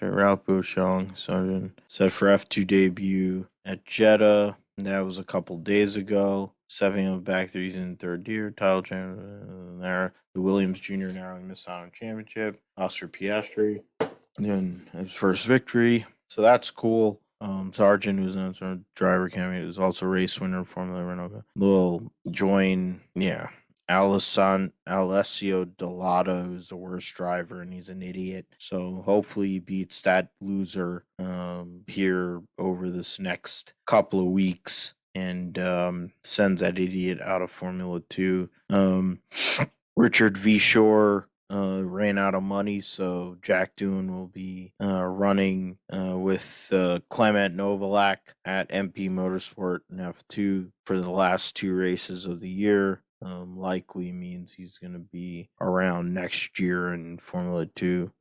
Ralph Bouchon, Sargent set for F2 debut at Jeddah. That was a couple days ago. 7 back there, he's in third year. Title champion, the Williams Jr. narrowly missed out on championship. Oscar Piastri, then his first victory. So that's cool. Sargent, who's an driver candidate, is also race winner in Formula Renault. Will join, Alessio Delato, who's the worst driver, and he's an idiot. So hopefully he beats that loser here over this next couple of weeks and sends that idiot out of Formula 2. Richard Vishore ran out of money, so Jack Doohan will be running with Clement Novalak at MP Motorsport in F2 for the last 2 races of the year. Likely means he's going to be around next year in Formula 2.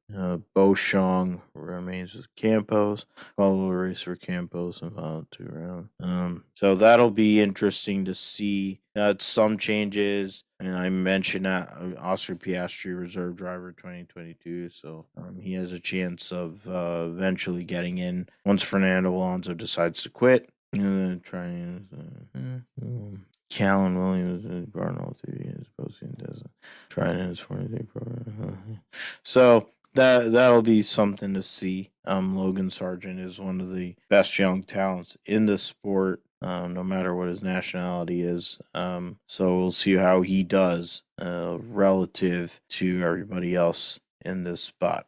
Beauchamp remains with Campos. Follow race for Campos and follow 2 round. So that'll be interesting to see. Some changes. And I mentioned that Oscar Piastri, reserve driver 2022. So he has a chance of eventually getting in once Fernando Alonso decides to quit. Callan Williams, Barnall TV is posting trying his 43 program. So that'll be something to see. Logan Sargent is one of the best young talents in the sport. No matter what his nationality is. So we'll see how he does relative to everybody else in this spot.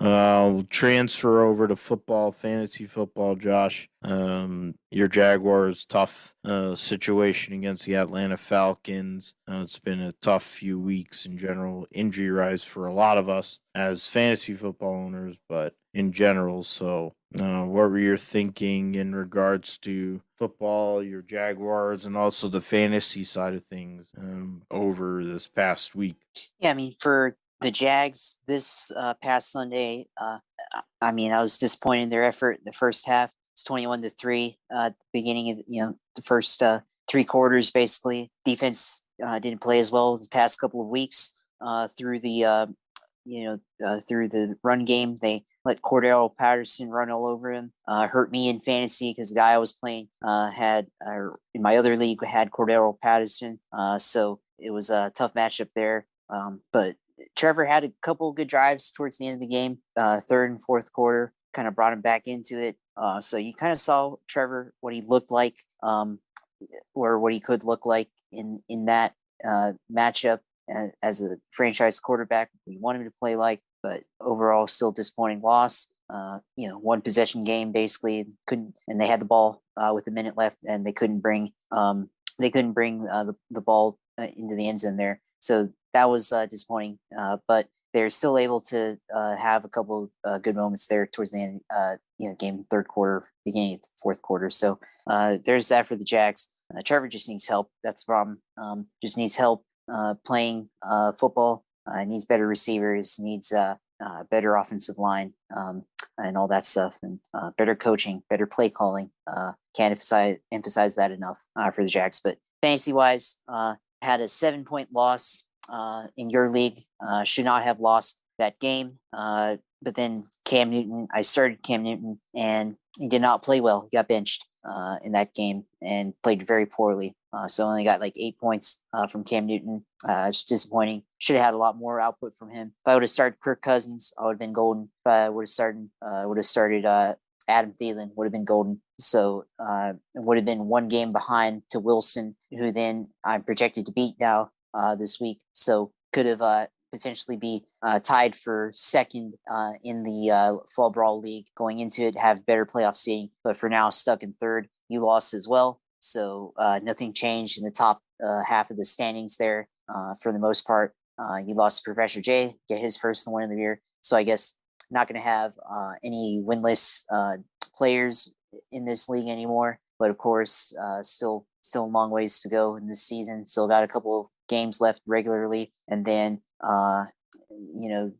We'll transfer over to football, fantasy football, Josh. Your Jaguars' tough situation against the Atlanta Falcons. It's been a tough few weeks in general, injury rise for a lot of us as fantasy football owners, but in general. So, what were your thinking in regards to football, your Jaguars, and also the fantasy side of things over this past week? Yeah, I mean, for the Jags this past Sunday, I mean, I was disappointed in their effort in the first half. It's 21-3 at the beginning of the first 3 quarters. Basically, defense didn't play as well the past couple of weeks through the through the run game. They let Cordero Patterson run all over him. Hurt me in fantasy because the guy I was playing in my other league had Cordero Patterson. So it was a tough matchup there. But Trevor had a couple good drives towards the end of the game, third and fourth quarter, kind of brought him back into it. So you kind of saw Trevor, what he looked like, or what he could look like in that matchup as a franchise quarterback. We want him to play like, but overall, still disappointing loss. One possession game basically couldn't, and they had the ball with a minute left, and they couldn't bring the ball into the end zone there. So that was disappointing. But they're still able to have a couple good moments there towards the end. Game third quarter, beginning of the fourth quarter. So there's that for the Jags. Trevor just needs help. That's the problem. Just needs help playing football. Needs better receivers. Needs better offensive line. And all that stuff, and better coaching, better play calling. Can't emphasize that enough for the Jags. But fantasy wise, had a 7-point loss in your league. Should not have lost that game. But then I started Cam Newton, and he did not play well. He got benched in that game and played very poorly. So only got like 8 points from Cam Newton. It's disappointing. Should have had a lot more output from him. If I would have started Kirk Cousins, I would have been golden. If I would have started Adam Thielen, would have been golden. So it would have been one game behind to Wilson, who then I'm projected to beat now this week. So could have potentially be tied for second in the Fall Brawl League going into it, have better playoff seeding. But for now, stuck in third. You lost as well. So nothing changed in the top half of the standings there for the most part. You lost to Professor J, get his first win of the year. So I guess not going to have any winless players in this league anymore. But of course, still a long ways to go in this season. Still got a couple of games left regularly, and then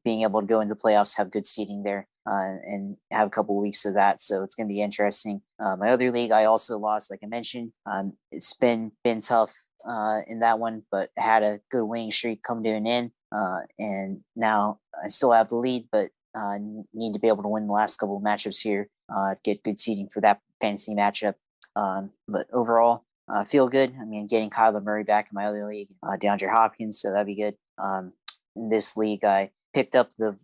being able to go into playoffs, have good seeding there, and have a couple of weeks of that. So it's going to be interesting. My other league, I also lost, like I mentioned. It's been tough in that one, but had a good winning streak come to an end. And now I still have the lead, but need to be able to win the last couple of matchups here, get good seeding for that fantasy matchup. But overall, feel good. I mean, getting Kyler Murray back in my other league, DeAndre Hopkins, so that'd be good. In this league, I picked up the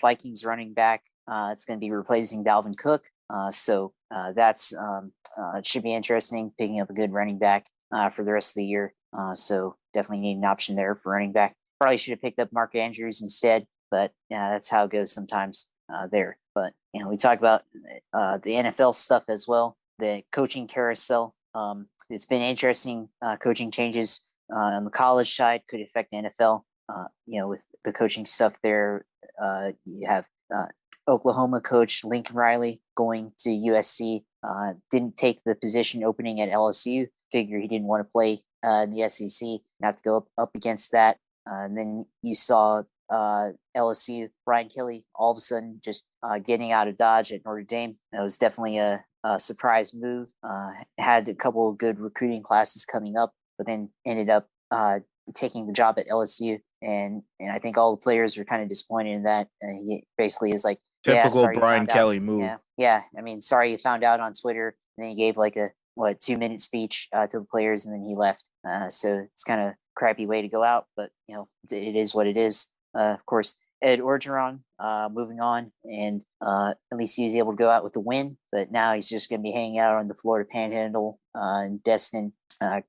Vikings running back. It's going to be replacing Dalvin Cook. So that's it should be interesting, picking up a good running back for the rest of the year. So definitely need an option there for running back. Probably should have picked up Mark Andrews instead, but that's how it goes sometimes there. But we talk about the NFL stuff as well, the coaching carousel. It's been interesting. Coaching changes on the college side could affect the NFL. With the coaching stuff there, you have Oklahoma coach Lincoln Riley going to USC. Didn't take the position opening at LSU. Figure he didn't want to play in the SEC. Have to go up against that. And then you saw LSU, Brian Kelly, all of a sudden just getting out of Dodge at Notre Dame. That was definitely a surprise move. Had a couple of good recruiting classes coming up, but then ended up taking the job at LSU, and I think all the players were kind of disappointed in that. He basically is like, yeah, Typical sorry you Brian found out. Kelly move. Yeah. I mean, sorry you found out on Twitter, and then he gave like a 2-minute speech to the players, and then he left. So it's kind of crappy way to go out, but it is what it is. Of course, Ed Orgeron moving on, and at least he was able to go out with the win. But now he's just going to be hanging out on the Florida Panhandle in Destin,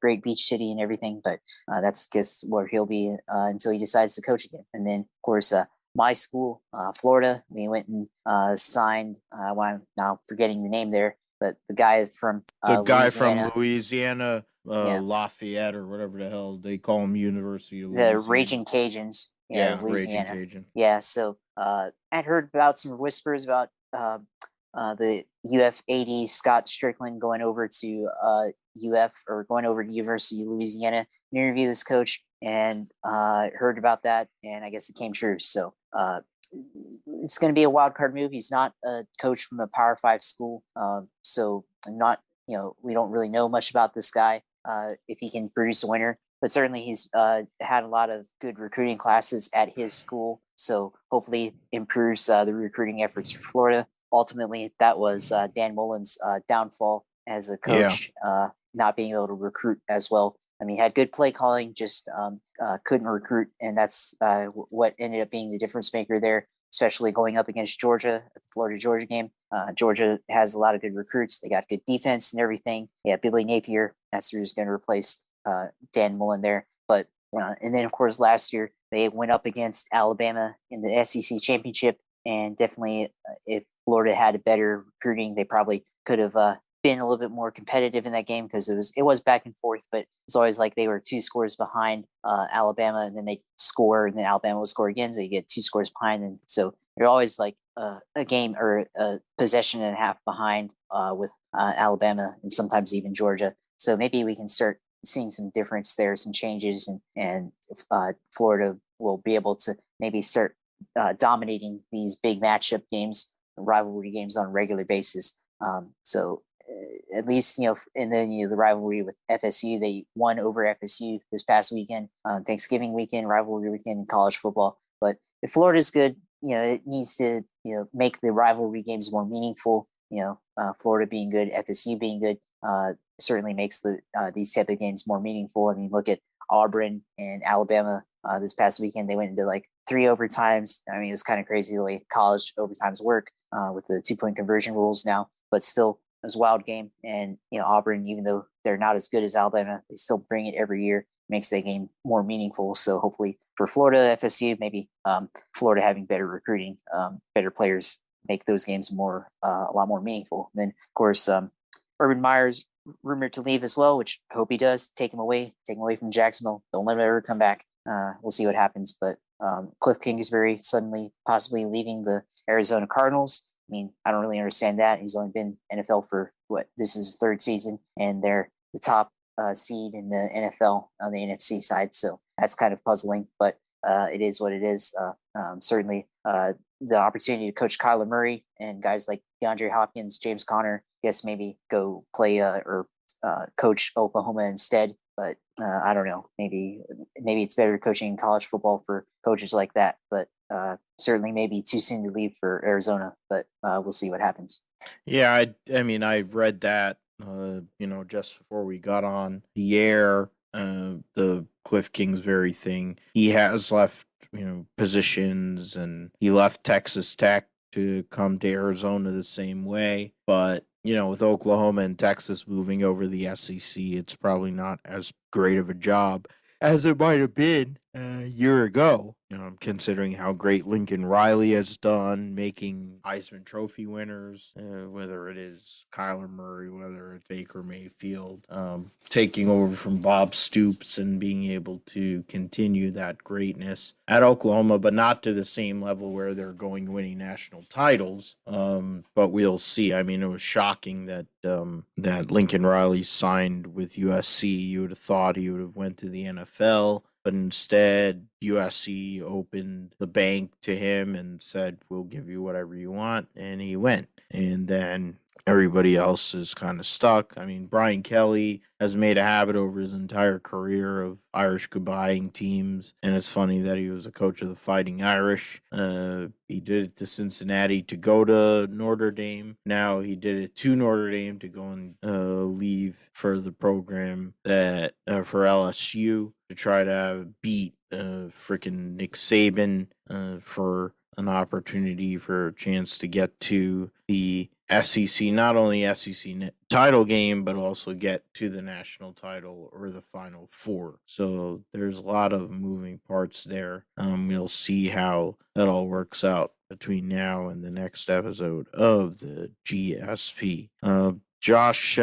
great beach city and everything. But that's just where he'll be until he decides to coach again. And then, of course, my school, Florida, we went and signed. I'm now forgetting the name there, but the guy from Louisiana, Lafayette or whatever the hell they call him, University of Louisiana. The Raging Cajuns. Louisiana. Raging Cajun. Yeah, so I'd heard about some whispers about the UF 80 Scott Strickland going over to UF or going over to University of Louisiana to interview this coach, and heard about that, and I guess it came true. So it's going to be a wild card move. He's not a coach from a Power 5 school, so not we don't really know much about this guy if he can produce a winner. But certainly he's had a lot of good recruiting classes at his school, so hopefully improves the recruiting efforts for Florida. Ultimately, that was Dan Mullen's downfall as a coach, not being able to recruit as well. I mean, he had good play calling, just couldn't recruit, and that's what ended up being the difference maker there, especially going up against Georgia at the Florida-Georgia game. Georgia has a lot of good recruits. They got good defense and everything. Yeah, Billy Napier, that's who's going to replace Dan Mullen there. But and then, of course, last year they went up against Alabama in the SEC championship, and definitely if Florida had a better recruiting, they probably could have been a little bit more competitive in that game, because it was back and forth, but it's always like they were 2 scores behind Alabama, and then they score, and then Alabama will score again, so you get 2 scores behind, and so you're always like a game or a possession and a half behind with Alabama and sometimes even Georgia. So maybe we can start seeing some difference there, some changes, and Florida will be able to maybe start dominating these big matchup games, rivalry games on a regular basis. So at least, and then the rivalry with FSU, they won over FSU this past weekend, Thanksgiving weekend, rivalry weekend in college football. But if Florida's good, it needs to make the rivalry games more meaningful. Florida being good, FSU being good, certainly makes these type of games more meaningful. I mean, look at Auburn and Alabama this past weekend. They went into like 3 overtimes. I mean, it was kind of crazy the way college overtimes work with the 2-point conversion rules now, but still it was a wild game. And Auburn, even though they're not as good as Alabama, they still bring it every year, makes that game more meaningful. So hopefully for Florida, FSU, maybe Florida having better recruiting, better players, make those games a lot more meaningful. And then of course Urban Meyer's rumored to leave as well, which I hope he does. Take him away from Jacksonville. Don't let him ever come back. We'll see what happens. But Cliff Kingsbury suddenly possibly leaving the Arizona Cardinals. I mean, I don't really understand that. He's only been NFL for this is his 3rd season, and they're the top seed in the NFL on the NFC side. So that's kind of puzzling, but it is what it is. Certainly the opportunity to coach Kyler Murray and guys like DeAndre Hopkins, James Conner, I guess maybe go play or coach Oklahoma instead. But I don't know. Maybe it's better coaching college football for coaches like that. But certainly maybe too soon to leave for Arizona. But we'll see what happens. Yeah, I mean, I read that, just before we got on the air, the Cliff Kingsbury thing. He has left, positions, and he left Texas Tech to come to Arizona the same way. But, with Oklahoma and Texas moving over the SEC, it's probably not as great of a job as it might have been a year ago. Considering how great Lincoln Riley has done, making Heisman Trophy winners, whether it is Kyler Murray, whether it's Baker Mayfield, taking over from Bob Stoops and being able to continue that greatness at Oklahoma, but not to the same level where they're going winning national titles. But we'll see. I mean, it was shocking that that Lincoln Riley signed with USC. You would have thought he would have went to the NFL. But instead, USC opened the bank to him and said, we'll give you whatever you want. And he went. And then Everybody else is kind of stuck. I mean, Brian Kelly has made a habit over his entire career of Irish goodbying teams, and it's funny that he was a coach of the Fighting Irish. He did it to Cincinnati to go to Notre Dame. Now he did it to Notre Dame to go and leave for the program that for LSU to try to beat freaking Nick Saban for an opportunity for a chance to get to the SEC, not only SEC title game, but also get to the national title or the Final Four. So there's a lot of moving parts there. We'll see how that all works out between now and the next episode of the GSP. Josh,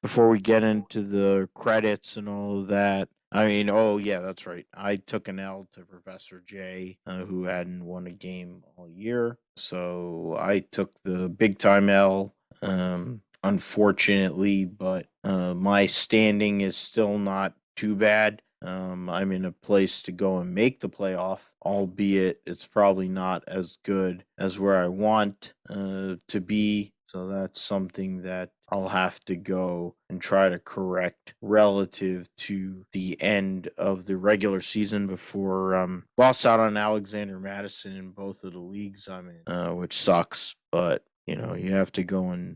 before we get into the credits and all of that, I mean, oh yeah, that's right. I took an L to Professor J, who hadn't won a game all year. So I took the big time L, unfortunately, but my standing is still not too bad. I'm in a place to go and make the playoff, albeit it's probably not as good as where I want to be. So that's something that I'll have to go and try to correct relative to the end of the regular season before lost out on Alexander Madison in both of the leagues I'm in, which sucks. But you have to go and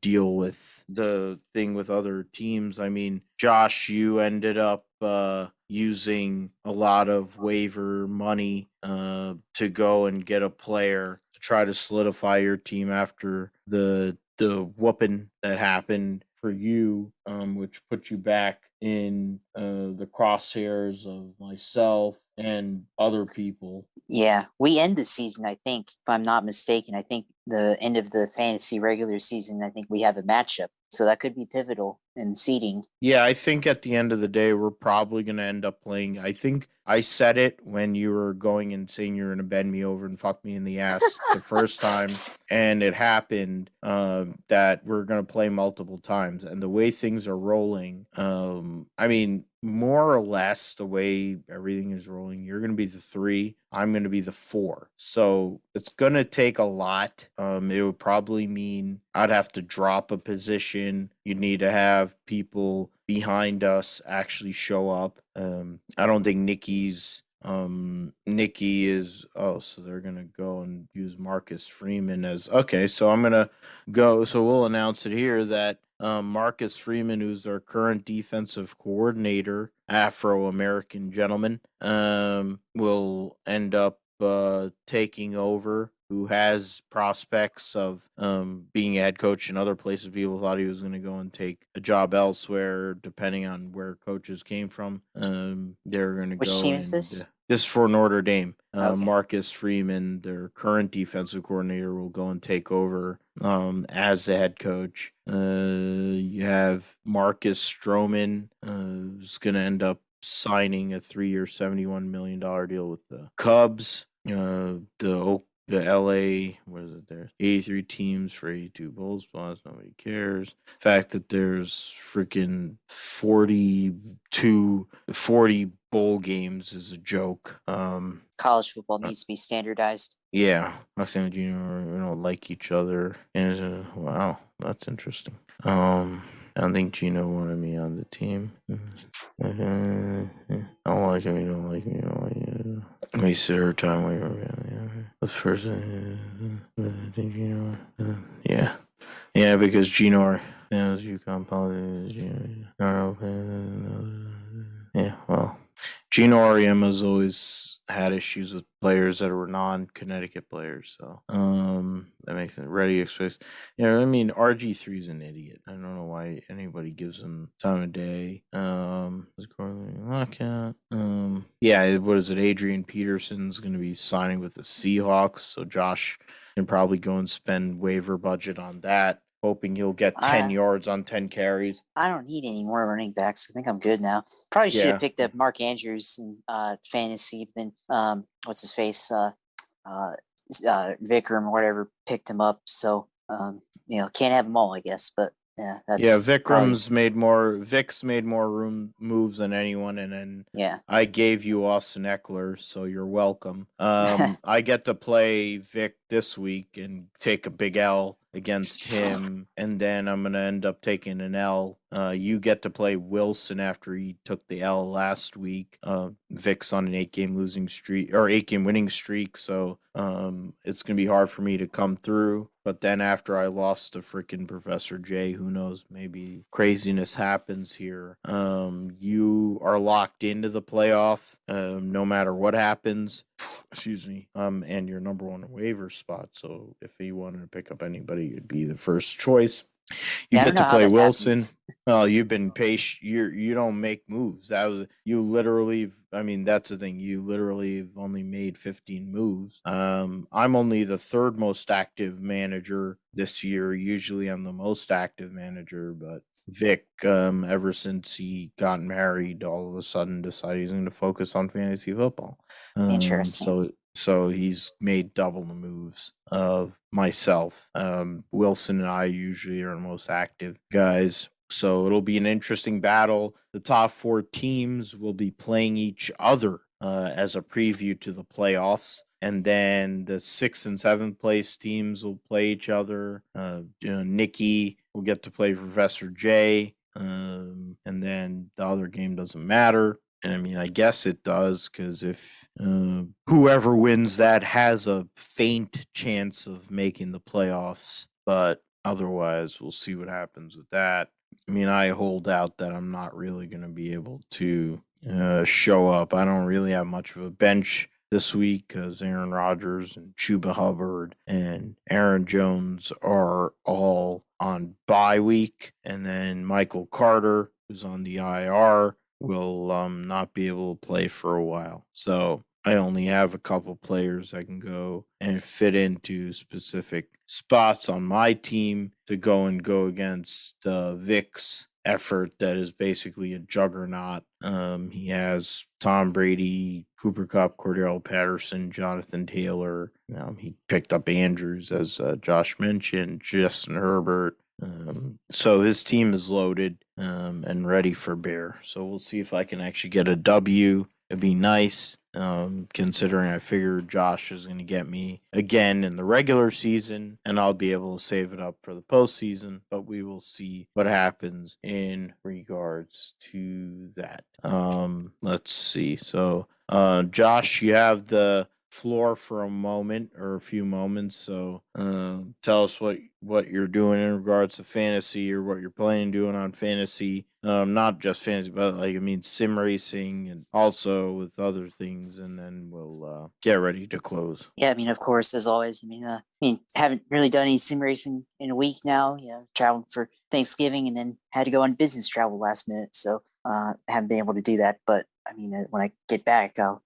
deal with the thing with other teams. I mean, Josh, you ended up using a lot of waiver money to go and get a player to try to solidify your team after the whooping that happened for you, which put you back in the crosshairs of myself and other people. Yeah, we end the season, I think, if I'm not mistaken. I think the end of the fantasy regular season, I think we have a matchup. So that could be pivotal in seeding. Yeah, I think at the end of the day, we're probably going to end up playing. I think I said it when you were going and saying you're going to bend me over and fuck me in the ass the first time. And it happened that we're going to play multiple times. And the way things are rolling, I mean, more or less the way everything is rolling, you're going to be the 3, I'm going to be the 4. So it's going to take a lot. It would probably mean I'd have to drop a position. You'd need to have people behind us actually show up. I don't think Nikki is so they're gonna go and use Marcus Freeman as okay, so I'm gonna go, so we'll announce it here that Marcus Freeman, who's our current defensive coordinator, Afro-American gentleman, will end up taking over, who has prospects of being a head coach in other places. People thought he was going to go and take a job elsewhere, depending on where coaches came from. They're going to go. Which team is this? This is for Notre Dame. Okay. Marcus Freeman, their current defensive coordinator, will go and take over as the head coach. You have Marcus Stroman, who's going to end up signing a 3-year, $71 million deal with the Cubs. The LA, what is it there? 83 teams for 82 bowl spots. Nobody cares. The fact that there's freaking 40 bowl games is a joke. College football needs to be standardized. Yeah. I think we don't like each other. And wow, that's interesting. I don't think Gino wanted me on the team. I don't like him. You don't like me. You don't like me. Wasted her time away from me. The first thing, yeah, because Gino, UConn politics, yeah, well, Gino Auriemma's always had issues with players that were non-Connecticut players, so that makes it ready express. I mean, RG3's an idiot. I don't know why anybody gives him time of day. Lockout. Yeah, what is it? Adrian Peterson's going to be signing with the Seahawks, so Josh can probably go and spend waiver budget on that, hoping he'll get 10 yards on 10 carries. I don't need any more running backs. I think I'm good now. Probably should have picked up Mark Andrews in fantasy, then what's his face? Vikram or whatever picked him up. So can't have them all, I guess. But Vikram's made more. Vic's made more room moves than anyone, and then I gave you Austin Eckler, so you're welcome. I get to play Vic this week and take a big L against him, and then I'm going to end up taking an L. You get to play Wilson after he took the L last week. Vic's on an 8-game losing streak or 8-game winning streak, so it's going to be hard for me to come through. But then after I lost to freaking Professor J, who knows, maybe craziness happens here. You are locked into the playoff no matter what happens. Excuse me. And your number one waiver spot. So if you wanted to pick up anybody, you'd be the first choice. You Yeah, I get don't know to how play that Wilson. happened. Oh, you've been patient. You don't make moves. That was you literally. I mean, that's the thing. You literally have only made 15 moves. I'm only the third most active manager this year. Usually, I'm the most active manager, but Vic, ever since he got married, all of a sudden decided he's going to focus on fantasy football. Interesting. So he's made double the moves of myself. Wilson and I usually are the most active guys. So it'll be an interesting battle. The top 4 teams will be playing each other as a preview to the playoffs. And then the 6th and 7th place teams will play each other. Nikki will get to play Professor J. And then the other game doesn't matter. I mean, I guess it does, because if whoever wins that has a faint chance of making the playoffs, but otherwise, we'll see what happens with that. I mean, I hold out that I'm not really going to be able to show up. I don't really have much of a bench this week because Aaron Rodgers and Chuba Hubbard and Aaron Jones are all on bye week, and then Michael Carter, who's on the IR, will not be able to play for a while. So I only have a couple players I can go and fit into specific spots on my team to go against Vic's effort that is basically a juggernaut. He has Tom Brady, Cooper Kupp, Cordell Patterson, Jonathan Taylor. He picked up Andrews, as Josh mentioned, Justin Herbert. So his team is loaded and ready for bear. So we'll see if I can actually get a W. It'd be nice, considering I figure Josh is going to get me again in the regular season, and I'll be able to save it up for the postseason. But we will see what happens in regards to that. Let's see. So, Josh, you have the floor for a moment or a few moments. So tell us what you're doing in regards to fantasy, or what you're planning doing on fantasy. Not just fantasy, but sim racing, and also with other things, and then we'll get ready to close. Yeah, I mean, of course, as always. I mean, haven't really done any sim racing in a week now. Traveled for Thanksgiving and then had to go on business travel last minute, so haven't been able to do that. But I mean, when I get back, I'll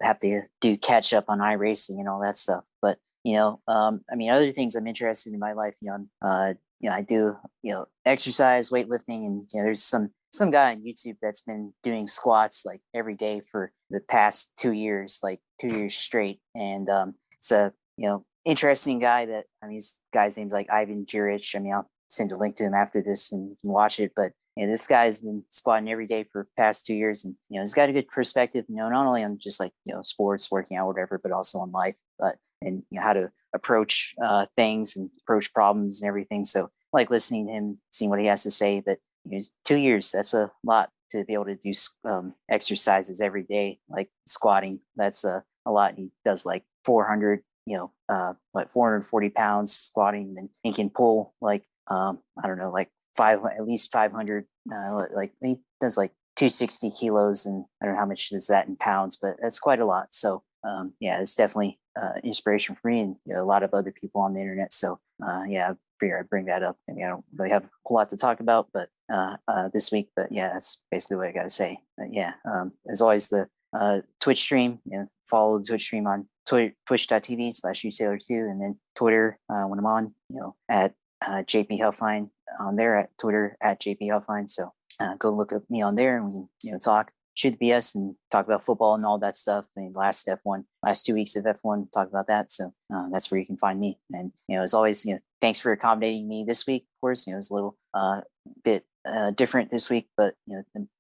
have to do catch up on iRacing and all that stuff. But I mean, other things I'm interested in my life. I do exercise, weightlifting, and there's some guy on YouTube that's been doing squats like every day for the past 2 years, like 2 years straight, and it's a interesting guy. That his guy's name's like Ivan Jurich. I mean, I'll send a link to him after this, and you can watch it. But this guy's been squatting every day for the past 2 years, and he's got a good perspective. Not only on just like sports, working out, whatever, but also on life, and how to approach things and approach problems and everything. So I like listening to him, seeing what he has to say. But 2 years, that's a lot to be able to do exercises every day, like squatting. That's a lot. He does like 400, 440 pounds squatting, and he can pull like I don't know, like at least 500. Like he does like 260 kilos, and I don't know how much is that in pounds, but that's quite a lot. So it's definitely inspiration for me, and a lot of other people on the internet. So I figure I'd bring that up. I mean, I don't really have a whole lot to talk about, but this week. But that's basically what I got to say. As always, the Twitch stream. Follow the Twitch stream on twitch.tv/usailor2, and then Twitter when I'm on. At JP Helfine on there, at Twitter at JP Helfine. So go look up me on there, and we can talk, shoot the BS, and talk about football and all that stuff. I mean, last 2 weeks of F1, talk about that. So that's where you can find me. And as always, thanks for accommodating me this week. Of course, it was a little bit different this week, but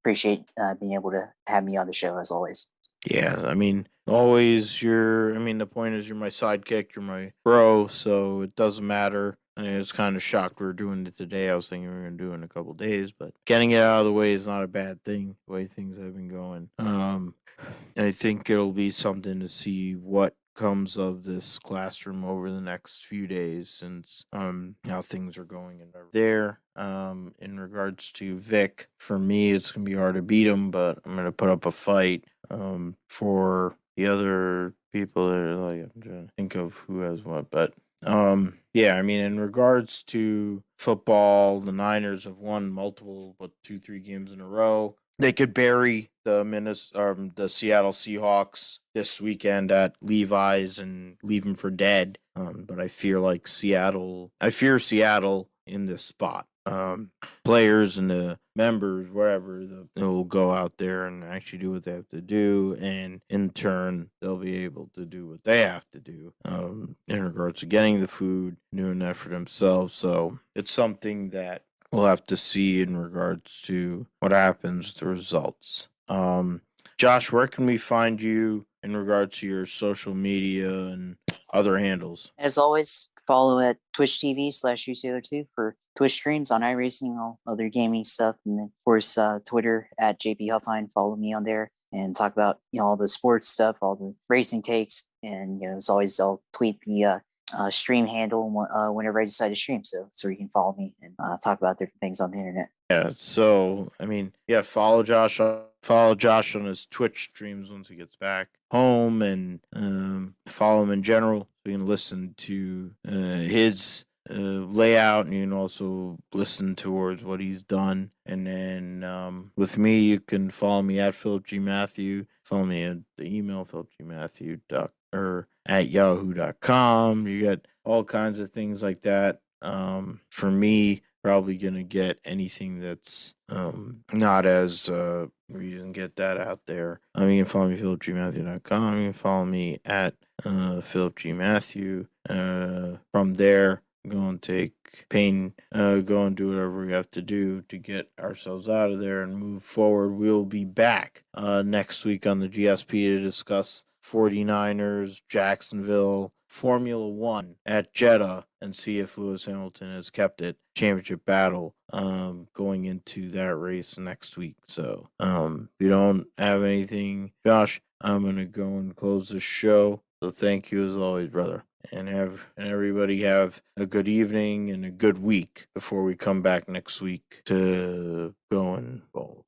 appreciate being able to have me on the show as always. Yeah, I mean, always the point is you're my sidekick, you're my bro, so it doesn't matter I was kind of shocked we were doing it today. I was thinking we were going to do it in a couple days, but getting it out of the way is not a bad thing. The way things have been going, I think it'll be something to see what comes of this classroom over the next few days, since how things are going in there. In regards to Vic, for me, it's gonna be hard to beat him, but I'm gonna put up a fight. For the other people that are like, I'm trying to think of who has what, but yeah, I mean, in regards to football, the Niners have won multiple, 2, 3 games in a row. They could bury the Seattle Seahawks this weekend at Levi's and leave them for dead. But I fear Seattle in this spot. Players and the members, whatever, they'll go out there and actually do what they have to do, and in turn, they'll be able to do what they have to do in regards to getting the food, doing that for themselves. So it's something that we'll have to see in regards to what happens with the results. Josh, where can we find you in regards to your social media and other handles? As always, follow at Twitch TV/UTaylor2 for Twitch streams on iRacing, all other gaming stuff. And then, of course, Twitter at JP Huffine. Follow me on there and talk about, all the sports stuff, all the racing takes. And, as always, I'll tweet the stream handle whenever I decide to stream. So you can follow me and talk about different things on the internet. Yeah. So, I mean, yeah, follow Josh on his Twitch streams once he gets back home, and follow him in general. So you can listen to his layout, and you can also listen towards what he's done. And then with me, you can follow me at Philip G. Matthew. Follow me at the email philipgmatthew or at yahoo.com. You got all kinds of things like that. For me, probably gonna get anything that's not as where you can get that out there. You can follow me philipgmatthew.com. You can follow me at Philip G. Matthew. From there, go and take pain, go and do whatever we have to do to get ourselves out of there and move forward. We'll be back next week on the GSP to discuss 49ers, Jacksonville, Formula One at Jeddah, and see if Lewis Hamilton has kept it. Championship battle going into that race next week. So if you don't have anything, Josh, I'm gonna go and close the show. So thank you as always, brother. And everybody have a good evening and a good week before we come back next week to go and bowl.